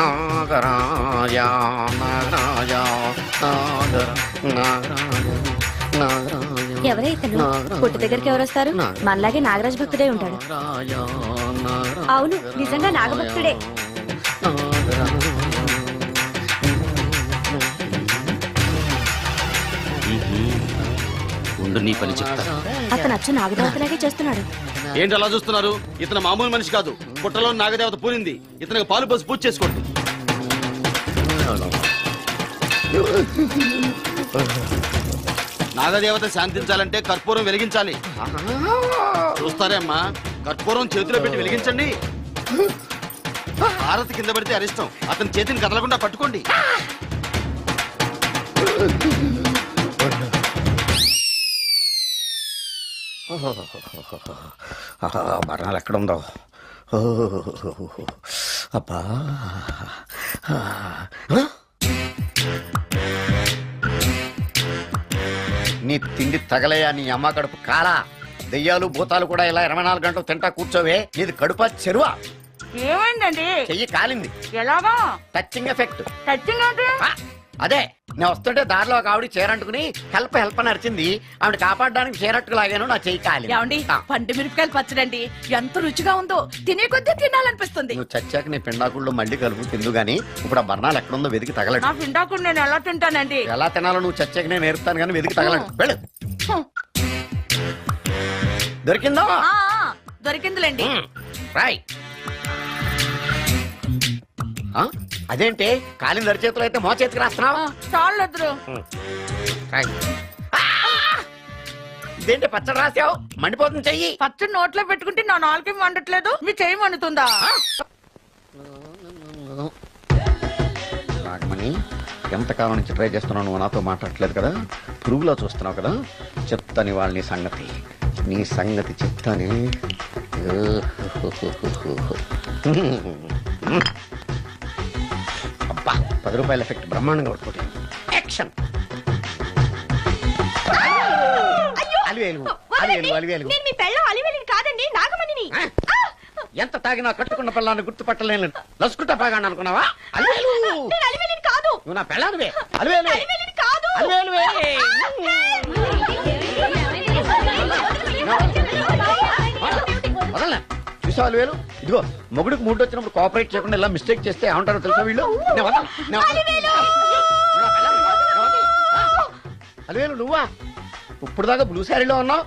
నాగరాజ నాగరాజ నాగర నాగరాజ నాగరాజ. ఎవరైతను పుట్టు దగ్గరికి ఎవరు వస్తారు? మనలాగే నాగరాజ భక్తుడే ఉంటాడు. అవును, నిజంగా నాగభక్తుడే. ఉండు, నీ పని చెప్తా. అతను అచ్చు నాగదేవతలాగే చేస్తున్నాడు. ఏంటి అలా చూస్తున్నారు? ఇతను మామూలు మనిషి కాదు. పుట్టలో నాగదేవత పూరింది. ఇతనికి పాలు పోసి పూజ చేసుకోండి. నాగదేవత శాంతించాలంటే కర్పూరం వెలిగించాలి. చూస్తారే అమ్మా, కర్పూరం చేతిలో పెట్టి వెలిగించండి. హారతి కింద పడితే అరిష్టం. అతని చేతిని కదలకుండా పట్టుకోండి. మరణాలు ఎక్కడుందో. అబ్బా, నీ తిండి తగలయా నీ అమ్మ కడుపు కాలా. దెయ్యాలు భూతాలు కూడా ఇలా 24 గంటలు తింటా కూర్చోవే. నీది కడుపా చెరువా? ఏమైందండి? చెయ్యి కాలింది. ఎలాగా? Touching effect. టచింగ్ అంటే? అదే నేను వస్తుంటే దారిలో ఒక ఆవిడ చీరంటుకుని హెల్ప్ అని అరిచింది. ఆవిడ కాపాడడానికి చీరట్టుకు లాగాను, నా చెయ్యి కాలింది. ఏమండి, పండు మిరపకాయలు పచ్చడండి ఎంత రుచిగా ఉందో, తినే కొద్దీ తినాలనిపిస్తుంది. నువ్వు చచ్చాక నీ పిండాకుళ్ళు మళ్ళీ కలుపు తిందు గానీ ఇప్పుడు ఆ బర్ణాలు ఎక్కడుందో వెతికి తగలడు. నా పిండాకుడు నేను ఎలా తింటానండి? ఎలా తినాలో నువ్వు చచ్చాక నేను నేర్పుతాను కానీ వెతికి తగలడు. వెళ్ళు. దొరికిందో? దొరికిందిలేండి. రాయ్. అదేంటి కాలిన దరిచేతులు అయితే మో చేతికి రాస్తున్నావు? చాలెదురు. ఇదేంటి పచ్చడి రాసావు? మండిపోతుంది చెయ్యి. పచ్చడి నోట్లో పెట్టుకుంటే నా నాలుగు వండట్లేదు, మీ చెయ్యి వండుతుందా? నాగమణి, ఎంతకాలం నుంచి ట్రై చేస్తున్నావు, నువ్వు నాతో మాట్లాడట్లేదు కదా, పురుగులో చూస్తున్నావు కదా, చెప్తాని వాళ్ళ నీ సంగతి చెప్తాని. అబ్బా, 10 రూపాయల ఎఫెక్ట్ బ్రహ్మాండంగా పట్టుకోండి. యాక్షన్. అలివేలు. నేను మీ పెళ్ళం అలివేలిని కాదండి, నాగమణిని. ఎంత తాగినా కట్టుకున్న పిల్లాన్ని గుర్తుపట్టలేను. లసుకుంటా పాగాను అనుకున్నావా? అలివేలు. నేను అలివేలిని కాదు. నువ్వు నా పెళ్ళానివే. అలివేలు. అలివేలిని కాదు. అలివేలువే. వదలనా? చూసావు అలివేలు? ఇదిగో మొగుడికి మూడు వచ్చినప్పుడు కోఆపరేట్ చేయకుండా ఇలా మిస్టేక్ చేస్తే ఏమంటారో తెలుసా వీళ్ళు? అలివేలు నువ్వా? ఇప్పుడు దాకా బ్లూ శారీలో ఉన్నావు,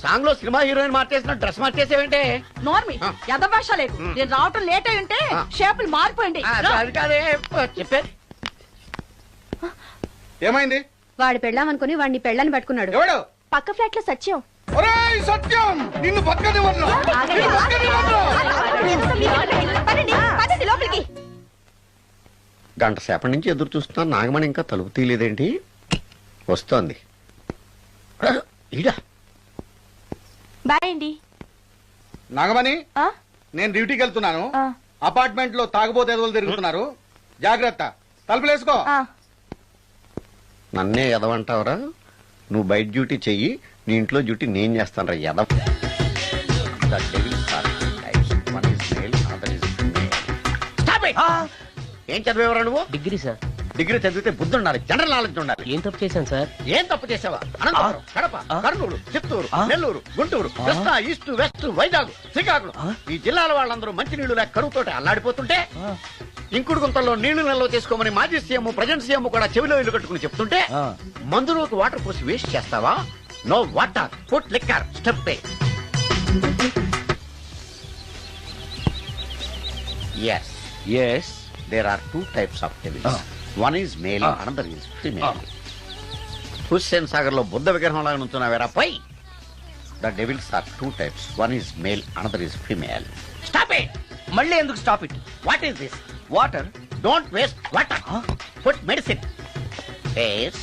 సాంగ్ లో సినిమా హీరోయిన్ మార్చేసిన డ్రెస్ మార్చేసేవేంటే? నార్మి యద భాష లేదు. నేను రావటం లేట్ అయి ఉంటే షేపులు మారిపోయింది. అది కాదే చెప్పే. ఏమైంది? వాడు పెళ్ళామనుకుని వాడిని పెళ్ళని పట్టుకున్నాడు. ఎవడు? పక్క ఫ్లాట్ లో సత్యం. సత్యం, నిన్ను పక్కనివ్వను. పదండి లోపలికి. గంట సేపటి నుంచి ఎదురు చూస్తున్నా, నాగమణి ఇంకా తలుపు తీయలేదేంటి? వస్తోంది. ఈడా బాయ్ అండి. నాగమణి, నేను డ్యూటీకి వెళ్తున్నాను. అపార్ట్మెంట్ లో తాగుబోతే ఎదవలు తిరుగుతున్నారు, జాగ్రత్త. తలుపులేసుకో. నన్నే ఎదవంటావురా? నువ్వు బయట డ్యూటీ చెయ్యి, నీ ఇంట్లో డ్యూటీ నేను చేస్తాను రా ఎదవ. ఏం చదివేవరా నువ్వు? Degree sir. డిగ్రీ చదివితే బుద్ధి ఉండాలి, జనరల్ నాలెడ్జ్ ఉండాలి. ఏం తప్పు చేశాను సార్? ఏం తప్పు చేసావా? అనంతపురం, కడప, కర్నూలు, చిత్తూరు, నెల్లూరు, గుంటూరు, కృష్ణా, ఈస్ట్, వెస్ట్, వైజాగ్, శ్రీకాకుళం, ఈ జిల్లాల వాళ్ళందరూ మంచి నీళ్లు లేక కరువుతోటి అల్లాడిపోతుంటే, ఇంకుడు గుంతల్లో నీళ్లు నిల్వ చేసుకోమని మాజీ సీఎం, ప్రజెంట్ సీఎం కూడా చెవిలో ఇల్లు కట్టుకుని చెప్తుంటే, మందులోకి వాటర్ పోసి వేస్ట్ చేస్తావా? No water, put liquor, step. Yes, there are two types of devils. One is male, another is female. Hussain Sagar లో బుద్ధ విగ్రహం లాగా నుంచున్నావేరా పై. The devils are two types. One is male, another is female. Stop it! మళ్ళీ ఎందుకు stop it? What is this? Water. Don't waste water. Put medicine. Yes.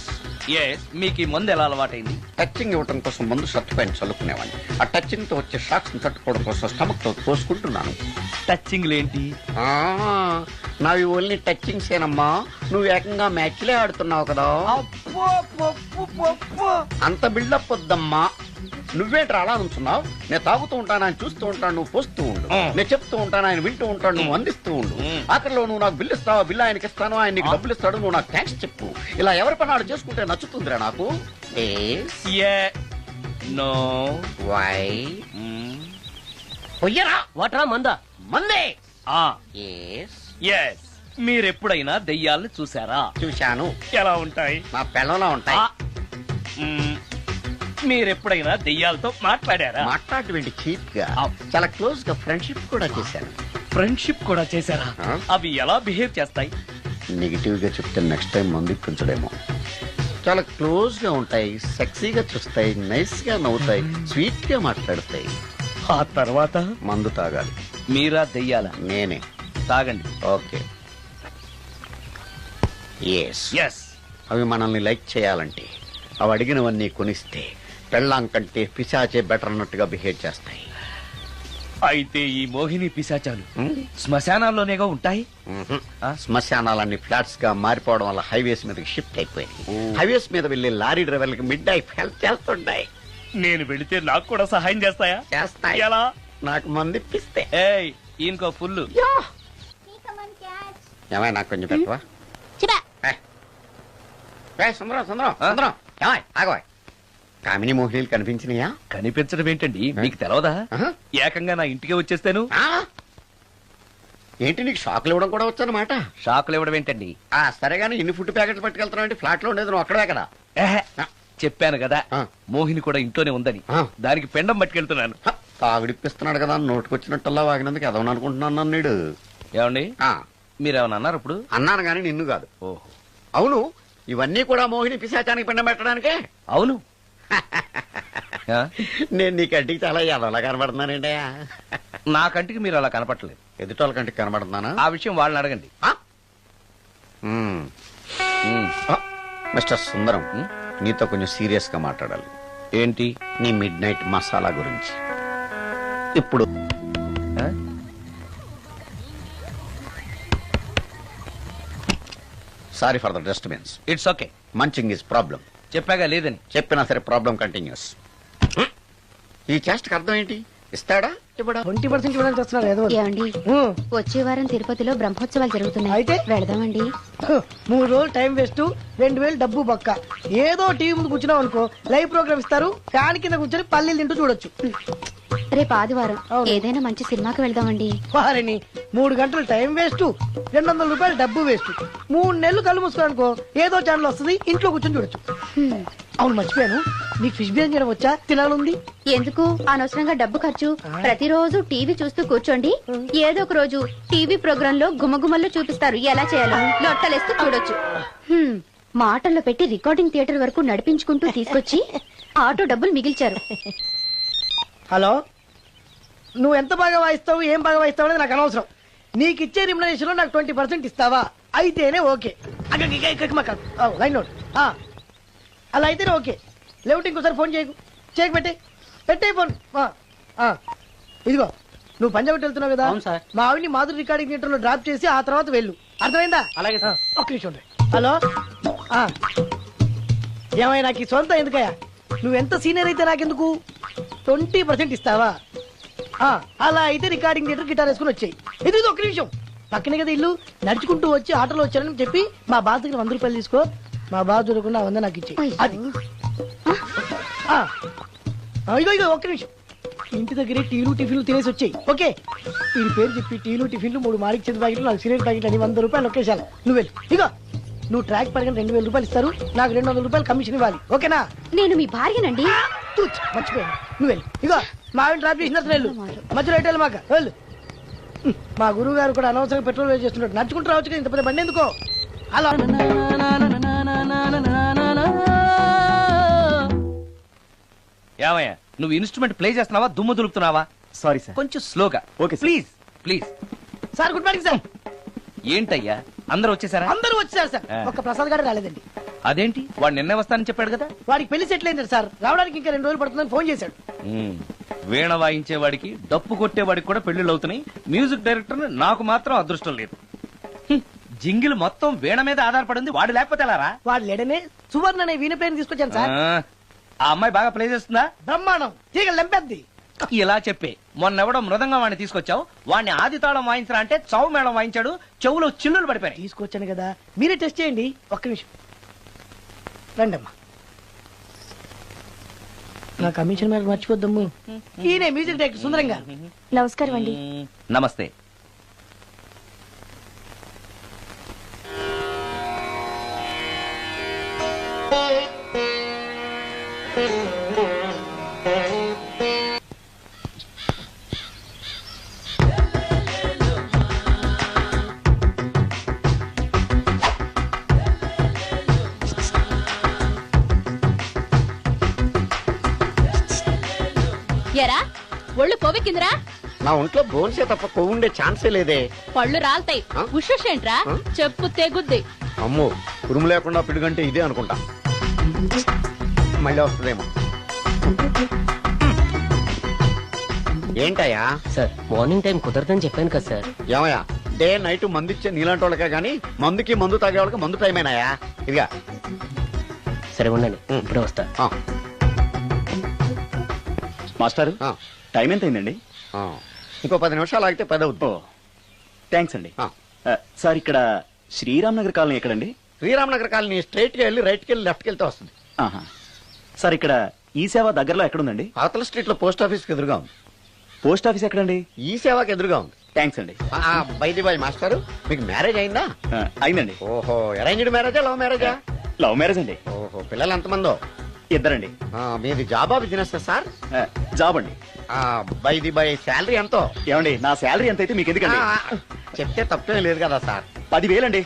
మీకు ఈ మందు ఎలా అలవాటైంది? టచింగ్ ఇవ్వడం కోసం ముందు షర్ట్ పైన చల్లుకునేవాడిని. ఆ టచింగ్ తో వచ్చే షాక్స్ ని తట్టుకోవడం కోసం స్టమక్ తో పోసుకుంటున్నాను. టచింగ్ లేంటి? నావి ఓన్లీ టచింగ్స్ ఏనమ్మా. నువ్వు ఏకంగా మ్యాచ్లే ఆడుతున్నావు కదా. అంత బిల్డప్ వద్దమ్మా. నువ్వేంట్రా అలా నుంచున్నావు? నేను తాగుతూ ఉంటాను, ఆయన చూస్తూ ఉంటాను, నువ్వు పోస్తూ ఉండు. నేను చెప్తూ ఉంటాను, ఆయన వింటూ ఉంటాడు, నువ్వు అందిస్తూ ఉండు. ఆఖరిలో నువ్వు నాకు బిల్లు ఇస్తావా, బిల్లు ఆయనకి ఇస్తాను, ఆయన నీకు డబ్బులు ఇస్తాడు, నువ్వు నాకు థ్యాంక్స్ చెప్పు. ఇలా ఎవరి పని ఆడు చేసుకుంటే నచ్చుతుందిరా నాకు. నో. వై? పొయ్యరా. వాటరా మందా? మందే. మీరెప్పుడైనా దెయ్యాలను చూసారా? చూశాను. ఎలా ఉంటాయి? నా పెళ్ళంలా ఉంటాయి. మీరెప్పుడైనా దెయ్యాలతో మాట్లాడారా? మాట్లాడేంటి చీప్ గా, చాలా క్లోజ్ గా ఫ్రెండ్షిప్ కూడా చేశాను. ఫ్రెండ్షిప్ కూడా చేశారా? అవి ఎలా బిహేవ్ చేస్తాయి? నెగిటివ్ గా చెప్తే నెక్స్ట్ టైం మందు ఇప్పించడేమో. చాలా క్లోజ్ గా ఉంటాయి, సెక్సీగా చూస్తాయి, నైస్ గా నవ్వుతాయి, స్వీట్ గా మాట్లాడతాయి. ఆ తర్వాత మందు తాగాలి. మీరా దెయ్యాలా? నేనే. తాగండి. ఓకే. ఎస్. అవి మనల్ని లైక్ చేయాలంటే, అవి అడిగినవన్నీ కొనిస్తే, పెళ్ళాం కంటే పిశాచే బెటర్ అన్నట్టుగా బిహేవ్ చేస్తాయి. అయితే ఈ మోహిని పిశాచాలు శ్మశానాల్లోనేగా ఉంటాయి? శ్మశానాలన్నీ ఫ్లాట్స్ గా మారిపోవడం వల్ల హైవేస్ మీదకి షిఫ్ట్ అయిపోయింది. హైవేస్ మీద వెళ్లి లారీ డ్రైవర్లకి మిడ్ నైట్ హెల్ప్ చేస్తుంటాయి. నేను వెళితే నాకు కూడా సహాయం చేస్తాయా? చేస్తాయి. ఎలా? నాకు మంది ఇప్పిస్తే. ఈయనకో ఫుల్. ఏమై నాకు కొంచెం పెట్టవా? సుందరం సుందరం సుందరం ఏమై ఆగవా? కామిని మోహినీలు కనిపించినాయా? కనిపించడం ఏంటండి, మీకు తెలవదా? ఆహా. ఏకంగా నా ఇంటికే వచ్చేస్తాను. ఆ? ఏంటి నీకు షాకులు ఇవ్వడం కూడా వచ్చానమాట? షాకులు ఇవ్వడం ఏంటండి? సరే గానీ ఇన్ని ఫుడ్ ప్యాకెట్లు పట్టుకెళ్తున్నావు అంటే ఫ్లాట్ లో ఉండేది నువ్వు అక్కడే కదా? ఏహే, చెప్పాను కదా ఆ. మోహిని కూడా ఇంట్లోనే ఉందని. ఆ. దానికి పెండం పట్టుకెళ్తున్నాను. తాగుడిప్పిస్తున్నాడు కదా నోటుకొచ్చినట్టల్లా వాగినందుకు ఎదవని అనుకుంటున్నాను నీడు. ఏమండి, ఆ, మీరేమన్నా అన్నారు ఇప్పుడు? అన్నాను గాని నిన్ను కాదు. ఓహో, అవును, ఇవన్నీ కూడా మోహిని పిశాచానికి పిండం పెట్టడానికే. అవును. ఆ? నేను నీ కంటికి చాలా ఎదవలా కనబడుతున్నానండి. నా కంటికి మీరు అలా కనపట్లేదు. ఎదుటోళ్ళ కంటికి కనబడుతున్నానా? ఆ విషయం వాళ్ళని అడగండి. ఆ? మ్మ్. ఉమ్. ఆ, మిస్టర్ సుందరం, ఉమ్. నీతో కొంచెం సీరియస్ గా మాట్లాడాలి. ఏంటి? నీ మిడ్ నైట్ మసాలా గురించి. ఇప్పుడు ఆ? Sorry for the disturbance. It's okay. Munching is problem. చెప్పాగా లేదని. చెప్పినా సరే ప్రాబ్లం కంటిన్యూస్. ఈ చేష్టకి అర్థం ఏంటి? ఇస్తాడా ఇవ్వడా? 20% ఇవ్వడానికి వస్తున్నారు ఏదో ఒకటి. ఏమండి వచ్చే వారం తిరుపతిలో బ్రహ్మోత్సవాలు జరుగుతున్నాయి. అయితే? వెళదామండి. 3 రోజులు టైం వేస్ట్, 2000 డబ్బు బొక్క. ఏదో టీవీ ముందు కూర్చున్నావు అనుకో, లైవ్ ప్రోగ్రామ్ ఇస్తారు, ఫ్యాన్ కింద కూర్చొని పల్లీలు తింటూ చూడొచ్చు. రేపు ఆదివారం అవును. ఏదైనా మంచి సినిమాకి వెళ్దామండి. వారిని 3 గంటలు టైం వేస్ట్, 200 రూపాయలు డబ్బు వేస్ట్. 3 నెలలు కళ్ళు మూసుకో అనుకో, ఏదో ఛానల్ వస్తుంది, ఇంట్లో కూర్చొని చూడొచ్చు. హ్మ్. అవును మర్చిపోయాను, నీకు ఫిష్ బిర్యానీ చేయడం వచ్చా? తినాలుంది. ఎందుకు అనవసరంగా డబ్బు ఖర్చు? ప్రతిరోజు టీవీ చూస్తూ కూర్చోండి, ఏదో ఒక రోజు టీవీ ప్రోగ్రామ్ లో గుమగుమల్లో చూపిస్తారు ఎలా చేయాలో. లొట్టలేస్తూ చూడొచ్చు. హ్మ్. మాటల్లో పెట్టి రికార్డింగ్ థియేటర్ వరకు నడిపించుకుంటూ తీసుకొచ్చి ఆటో డబ్బులు మిగిల్చారు. హలో, నువ్వు ఎంత బాగా వాయిస్తావు, ఏం బాగా వాయిస్తావు అనేది నాకు అనవసరం. నీకు ఇచ్చే రిమ్యునరేషన్ లో నాకు 20% ఇస్తావా? అయితేనే ఓకే. Line note. అలా అయితేనే ఓకే. లేవుటి ఇంకోసారి ఫోన్ చేయకు. పెట్టే ఫోన్. ఇదిగో, నువ్వు పంజాబ్ వెళ్తున్నావు కదా, అవును సార్. మా ఆవిడ్ని మాధురి రికార్డింగ్ థియేటర్ లో డ్రాప్ చేసి ఆ తర్వాత వెళ్ళు. అర్థమైందా? అలాగే సార్. ఒక్క నిమిషం ఉండు. హలో, ఏమైనా నాకు ఈ సొంత ఎందుకయ్యా? నువ్వెంత సీనియర్ అయితే నాకెందుకు? 20% ఇస్తావా? అలా అయితే రికార్డింగ్ థియేటర్ గిటార్ వేసుకుని వచ్చాయి. ఇది ఒక్క నిమిషం, పక్కనే కదా ఇల్లు. నడుచుకుంటూ వచ్చి ఆటోలో వచ్చారని చెప్పి మా బాస్ దగ్గర 100 రూపాయలు తీసుకో. మా బాస్ దొరకకుండా 100 నాకు ఇచ్చేయి. అది ఇగో ఒక్క నిమిషం. ఇంటి దగ్గరే టీలు టిఫిన్లు తినేసి వచ్చాయి. ఓకే, వీడి పేరు చెప్పి టీలు టిఫిన్లు 3 మారికి చెంది ప్యాకెట్లు, 4 సిగరెట్ ప్యాకెట్లు అని 100 రూపాయలు ఒకేసారి. నువ్వు వెళ్ళు. ఇగో, నువ్వు ట్రాక్ పరంగా 2000 రూపాయలు ఇస్తారు, నాకు 200 రూపాయలు కమిషన్ ఇవ్వాలి. ఓకేనా? నేను మీ భార్యనండి. మర్చిపోయాను. నువ్వు వెళ్ళు. ఇగో, మా ఆవిడ డ్రాప్ చేసినట్టు వెళ్ళు. మధ్యలో ఎట్టాలి మాక వెళ్ళు. మా గురువు గారు కూడా అనవసరంగా పెట్రోల్ వేస్ట్ చేస్తున్నాడు. నడుచుకుంటూ రావచ్చు కదా, ఇంత పెద్ద బండి ఎందుకో. అలా ఏమయ్యా, నువ్వు ఇన్స్ట్రుమెంట్ ప్లే చేస్తున్నావా, దుమ్ము దులుపుతున్నావా? Sorry sir. కొంచెం స్లోగా. Okay sir. Please please. Sir, good morning sir. ఏంటయ్యా, అందరూ వచ్చేసారా? అందరూ వచ్చారు సార్, ఒక్క ప్రసాద్ గారు రాలేదండి. అదేంటి, వాడు నిన్నే వస్తానని చెప్పాడు కదా. వాడికి పెళ్లి సెటిల్ అయింది సార్, రావడానికి ఇంకా 2 రోజులు పడుతుందని ఫోన్ చేశాడు. వీణ వాయించేవాడికి, డప్పు కొట్టేవాడికి కూడా పెళ్లిళ్ళు అవుతున్నాయి. మ్యూజిక్ డైరెక్టర్ నాకు మాత్రం అదృష్టం లేదు. జింగిల్ మొత్తం వీణ మీద ఆధారపడింది, వాడు లేకపోతే ఎలారా? వాడు లేడనే సువర్ణ అనే వీణ ప్లేయర్ తీసుకొచ్చాను సార్. ఆ అమ్మాయి బాగా ప్లే చేస్తుందా? బ్రహ్మాండం, తీగ లెంపెద్ది. ఇలా చెప్పే మొన్నెవడో మృదంగం వాడిని తీసుకొచ్చావు, వాడిని ఆది తాళం వాయించరా అంటే చౌ మేళం వాయించాడు, చెవులో చిల్లులు పడిపోయాయి. తీసుకొచ్చాను కదా, మీరే టెస్ట్ చేయండి. ఒక్క నిమిషం రండమ్మా. నా కమిషన్ మీద మర్చిపోద్దమ్ము. ఈయనే మ్యూజిక్ డైరెక్టర్ సుందరం గారు. నమస్కారం అండి. నమస్తే. ఎరా ఒళ్ళు కొవ్వెక్కిందిరా? నా ఒంట్లో బోన్సే తప్ప కొవ్వు ఉండే ఛాన్సే లేదే. పళ్ళు రాల్తాయి. ఆ? ఉషేంట్రా? చెప్పు తెగుద్ది. అమ్మో, ఉరుము లేకుండా పిడుగంటే ఇదే అనుకుంటా. మళ్ళీ వస్తుందేమో. ఏంటయ్యా? సార్, మార్నింగ్ టైం కుదరదని చెప్పాను కదా సార్. ఏమయ్యా, డే నైట్ మందు ఇచ్చే నీలాంటి వాళ్ళకే గానీ మందుకి మందు తాగే వాళ్ళకి మందు టైం అయినాయా? ఇదిగా సరే ఉండండి, ఇప్పుడే వస్తా. ఆ, మాస్టర్, ఆ, టైం ఎంత అయిందండి? ఆ. ఇంకో 10 నిమిషాలు ఆగితే 10 అవుతుంది. థ్యాంక్స్ అండి. సార్ ఇక్కడ శ్రీరామ్ నగర్ కాలనీ ఎక్కడండి? శ్రీరామనగర్ కాలనీ స్ట్రైట్ గా వెళ్ళి రైట్కి వెళ్ళి లెఫ్ట్కి వెళ్తే వస్తుంది. సార్ ఇక్కడ ఈ సేవ దగ్గరలో ఎక్కడుందండి? అవతల స్ట్రీట్ లో పోస్ట్ ఆఫీస్ కి ఎదురుగా ఉంది. పోస్ట్ ఆఫీస్ ఎక్కడండి? ఈ సేవకి ఎదురుగా ఉంది. థ్యాంక్స్ అండి. బైది బాయ్ మాస్టర్, మీకు మ్యారేజ్ అయిందా? అయిందండి. ఓహో, అరేంజ్డ్ మ్యారేజా లవ్ మ్యారేజా? లవ్ మ్యారేజ్ అండి. ఓహో, పిల్లలు ఎంతమందో? ఇద్దరండి. మీది జాబా బిజినెస్ సార్? జాబ్ అండి. బైది బాయ్ శాలరీ ఎంతో? ఏమండి, నా శాలరీ ఎంత అయితే మీకు ఎందుకండి? చెప్తే తప్పేం లేదు కదా సార్. 10,000 అండి.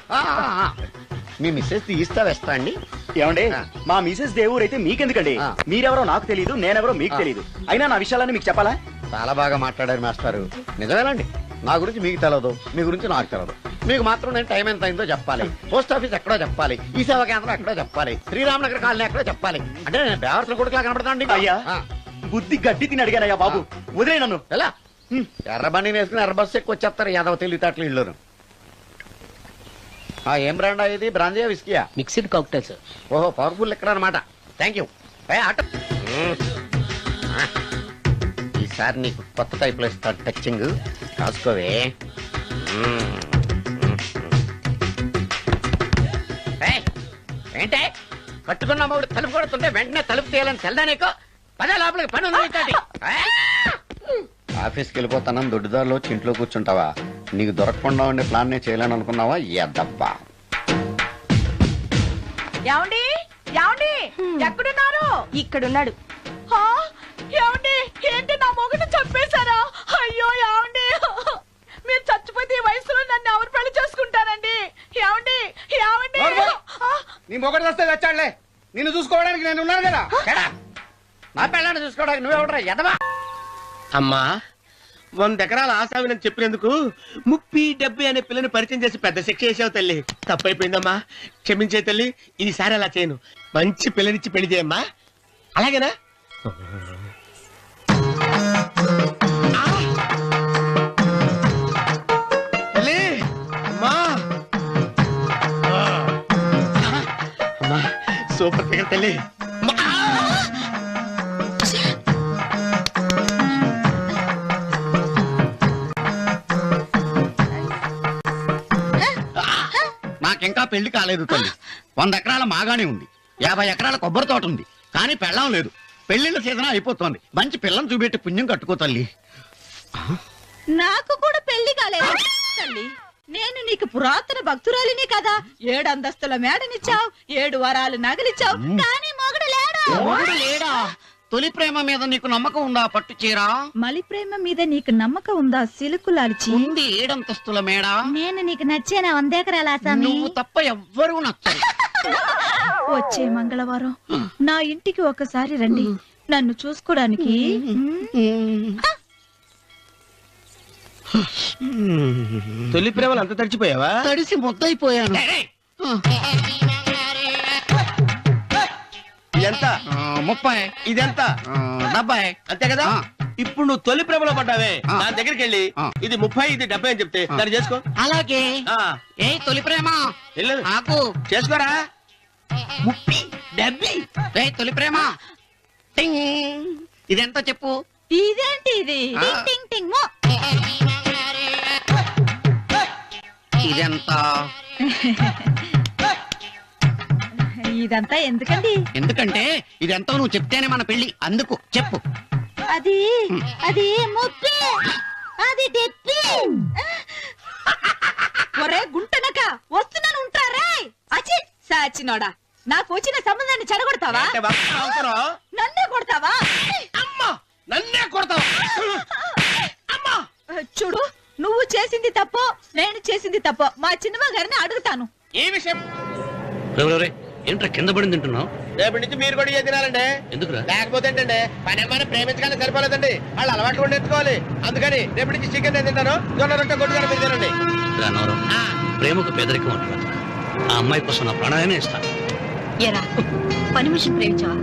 మీ మిస్సెస్ తీస్తా వేస్తా అండి. ఏమండి, మా మిసెస్ దేవూర్ అయితే మీకెందుకండి? మీరెవరో నాకు తెలియదు, నేనెవరో మీకు తెలియదు. అయినా నా విషయాలన్నీ మీకు చెప్పాలా? చాలా బాగా మాట్లాడారు మాస్టారు. నిజమేనండి, నా గురించి మీకు తెలియదు, మీ గురించి నాకు తెలియదు. మీకు మాత్రం నేను టైం ఎంత అయిందో చెప్పాలి, పోస్ట్ ఆఫీస్ ఎక్కడో చెప్పాలి, ఈ సేవా కేంద్రం ఎక్కడో చెప్పాలి, శ్రీరామనగర్ కాలనీ ఎక్కడో చెప్పాలి. అంటే నేను బేవర్సన కొడుకులా కనపడతానండి. అయ్యా, బుద్ధి గడ్డి తిని అడిగానయ్యా బాబు, వదిలే నన్ను. ఎలా ఎర్ర బండి వేసుకుని ఎర్ర బస్సు ఎక్కువ వచ్చేస్తారు యాదవ తెలివితేటలు ఇల్లును. ఏం బ్రాండ్ ఇది? బ్రాంజియా విస్కియా? Mixed cocktail sir. ఓహో, పవర్ఫుల్ ఎక్కడ అనమాట. Thank you. ఈసారి నీకు కొత్త టైప్ లో ఇస్తాను టచ్చింగ్, కాసుకోవే. ఏంటే కట్టుకున్న మూడు తలుపు కొడుతుంటే వెంటనే తలుపు తీయాలని తెల్దా నీకు? పదే లోపలికి పని ఉంది. ఆఫీస్కి వెళ్ళిపోతానని దొడ్డుదారిలో ఇంట్లో కూర్చుంటావా? నీకు దొరకకుండా ఉండే ప్లాన్ నే చేయాలని అనుకున్నావా? ఎద్దబ్బా. ఏమండి ఏమండి ఎక్కడున్నారు? ఇక్కడున్నాడు. ఏమండి, ఏంటి నా మొగుడు చంపేశారా? అయ్యో ఏమండి, మీరు చచ్చిపోతే ఈ వయసులో నన్ను ఎవరు పెళ్లి చేసుకుంటారండి? ఏమండి ఏమండి. నీ మొగడు వస్తే వచ్చాడులే, నిన్ను చూసుకోవడానికి నేను ఉన్నాను కదా. నా పెళ్ళాన్ని చూసుకోవడానికి నువ్వెవడరా ఎదవా? అమ్మా, 100 ఎకరాల ఆసావినని చెప్పినందుకు 30-70 అనే పిల్లని పరిచయం చేసి పెద్ద శిక్ష చేసావు తల్లి. తప్పైపోయిందమ్మా, క్షమించే తల్లి. ఈసారి అలా చేయను, మంచి పిల్లనిచ్చి పెళ్లి చేయమ్మా. అలాగేనా? తల్లి, అమ్మా, అమ్మా, సూపర్ ఫిగర్ తల్లి. నాకింకా పెళ్లి కాలేదు తల్లి. 100 ఎకరాల మాగానే ఉంది, 50 ఎకరాల కొబ్బరి తోట ఉంది, కానీ పెళ్ళం లేదు. పెళ్లిళ్ళ సీజన్ అయిపోతోంది. మంచి పిల్లని చూపెట్టి పుణ్యం కట్టుకో తల్లి. నాకు కూడా పెళ్లి కాలేదు తల్లి. నేను నీకు పురాతన భక్తురాలిని కదా. 7 అంతస్తుల మేడనిచ్చావు, 7 వరాలు నగలిచ్చావు, కానీ మొగుడు లేడా? మొగుడు లేడా? తొలి ప్రేమ మీద నీకు నమ్మకం ఉందా? పట్టు చీరా. మలి ప్రేమ మీద నీకు నమ్మకం ఉందా? సిలుకులాల్చి ఉంది 7 అంతస్తుల మేడ. నేను నీకు నచ్చేనా? 100 ఎకరాల ఆసామి. నువ్వు తప్ప ఎవ్వరూ నచ్చరు. వచ్చే మంగళవారం నా ఇంటికి ఒకసారి రండి, నన్ను చూసుకోడానికి. తొలి ప్రేమలు అంత తడిచిపోయావా? తడిసి ముద్దయిపోయాను. ఎంత? 30. ఇదెంత? 70. అంతే కదా. ఇప్పుడు నువ్వు తొలి ప్రేమలో పడ్డావే, దాని దగ్గరికి వెళ్ళి ఇది 30 ఇది 70 అని చెప్తే దాన్ని చేసుకో. అలాగే. ఏ తొలి ప్రేమ నాకు చేసుకోరా. 30 70. ఏ తొలి ప్రేమ ఇదెంత చెప్పు? ఇదేంటి ఇది? టింగ్ టింగ్ టింగ్ మో. ఇదెంత? ఇదంతా ఎందుకండి? ఎందుకంటే ఇదెంతో నువ్వు చెప్తేనే మన పెళ్లి, అందుకు చెప్పు. అది అది ముప్పి, అది డెప్పి. ఒరే గుంటనక, వస్తున్నాను ఉంటారా? అచ్చి సాచినోడా, నాకు వచ్చిన సంబంధాన్ని చెడగొడతావా? నన్నే కొడతావా? అమ్మా, నన్నే కొడతావా? అమ్మా, చూడు, నువ్వు చేసింది తప్పో నేను చేసింది తప్పో మా చిన్నమ్మ గారిని అడుగుతాను. ఏ విషయం? ఏంట్రా కింద పడింది తింటున్నావు? రేపటి నుంచి మీరు కూడా ఏ తినాలండి. ఎందుకురా? లేకపోతే ఏంటండి, పని మనం ప్రేమించగానే సరిపోలేదండి, వాళ్ళు అలవాటు కూడా నేర్చుకోవాలి. అందుకని రేపటి నుంచి చికెన్ నేను తింటాను, జొన్న రొట్టె కొట్టుకొని మీరు తినండి. ప్రేమకు పేదరికం అంటారు. ఆ అమ్మాయి కోసం నా ప్రాణాయమే ఇస్తాను. పని మనిషిని ప్రేమించావా?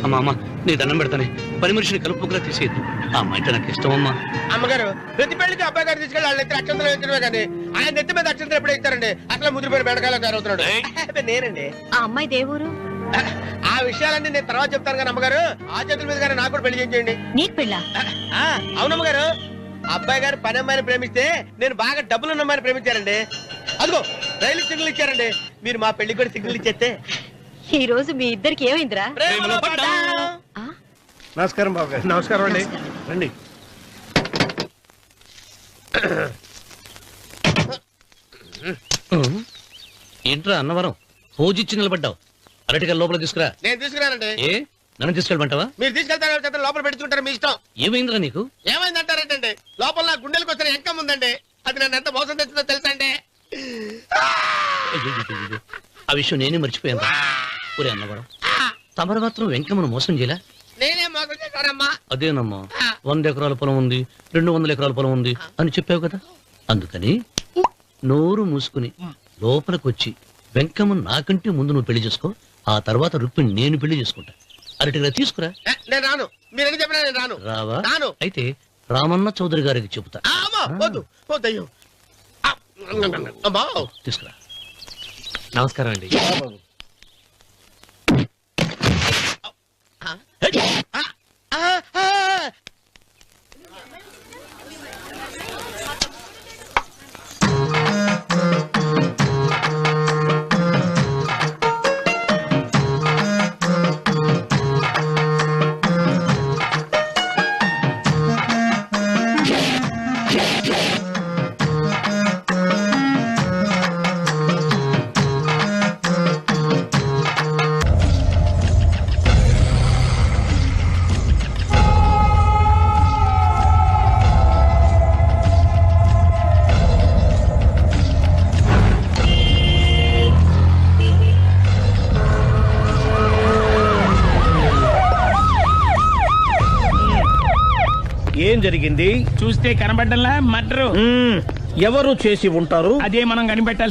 అమ్మా అమ్మ, నీ దండం పెడతానే, పని మనిషిని కలుపుకులా తీసేయద్దు. ఆ అమ్మాయి నాకు ఇష్టం అమ్మా. అమ్మగారు, ప్రతి పెళ్లికి అబ్బాయి గారు తీసుకెళ్ళి వాళ్ళ ఎత్తి అక్షంతలు వేయించడమే కానీ ఆయన నెత్తి మీద అక్షంతలు ఎప్పుడు ఇస్తారండి? అసలు ముదిరిపోయిన బెడకాయలో తయారవుతున్నాడు. నేనండి. ఆ అమ్మాయి దేవూరు? ఆ విషయాలన్నీ నేను తర్వాత చెప్తాను కానీ అమ్మగారు, ఆ చేతుల మీద కానీ నాకు కూడా పెళ్లి చేయండి. నీకు పెళ్ళా? అవునమ్మగారు, అబ్బాయి గారు పని అమ్మాయిని ప్రేమిస్తే నేను బాగా డబ్బులు ఉన్న అమ్మాయిని ప్రేమించారండి. అదిగో రైలు సిగ్నల్ ఇచ్చారండి. మీరు మా పెళ్లి కూడా సిగ్నల్ ఇచ్చేస్తే ఈ రోజు మీ ఇద్దరికి ఏమైందిరా? నమస్కారం బాబు గారు. నమస్కారం అండి. రండి. ఏంట్రా అన్నవరం పూజిచ్చి నిలబడ్డావు. అరటిగా లోపల తీసుకురా. నేను తీసుకురానండి. ఏ నన్ను తీసుకెళ్ళమంటావా? మీరు తీసుకెళ్తారు లోపల పెట్టుకుంటారు, మీ ఇష్టం. ఏమైందిరా నీకు? ఏమైందంటారేంటండి? లోపల నా గుండెలకు వచ్చిన ఎంకం ఉందండి. అది నన్ను ఎంత మోసం తెచ్చిందో తెలుసా అండి? అయ్యయ్యయ్యయ్యో. ఆ విషయం నేనే మర్చిపోయాను. ఒరే అన్నవరం, తమరు మాత్రం వెంకమ్మను మోసం చేయలే? నేనే మోసం చేశానమ్మా. అదేనమ్మా, 100 ఎకరాల పొలం ఉంది, 200 ఎకరాల పొలం ఉంది అని చెప్పావు కదా. అందుకని నోరు మూసుకుని లోపలికొచ్చి వెంకమ్మ నాకంటే ముందు నువ్వు పెళ్లి చేసుకో. ఆ తర్వాత రుక్మిణి నేను పెళ్లి చేసుకుంటా. అరటిగా తీసుకురా. నేను రాను. మీరని చెప్పినా నేను రాను. రావా? రాను. అయితే రామన్న చౌదరి గారికి చెబుతా. వద్దు వద్దయ్యో. అమ్మా తీసుకురా. నమస్కారం అండి. ఏం జరిగింది? చూస్తే కనబడ్డంలా మర్డరు ఎవరు చేసి ఉంటారు? అదే మనం కనిపెట్టాలి.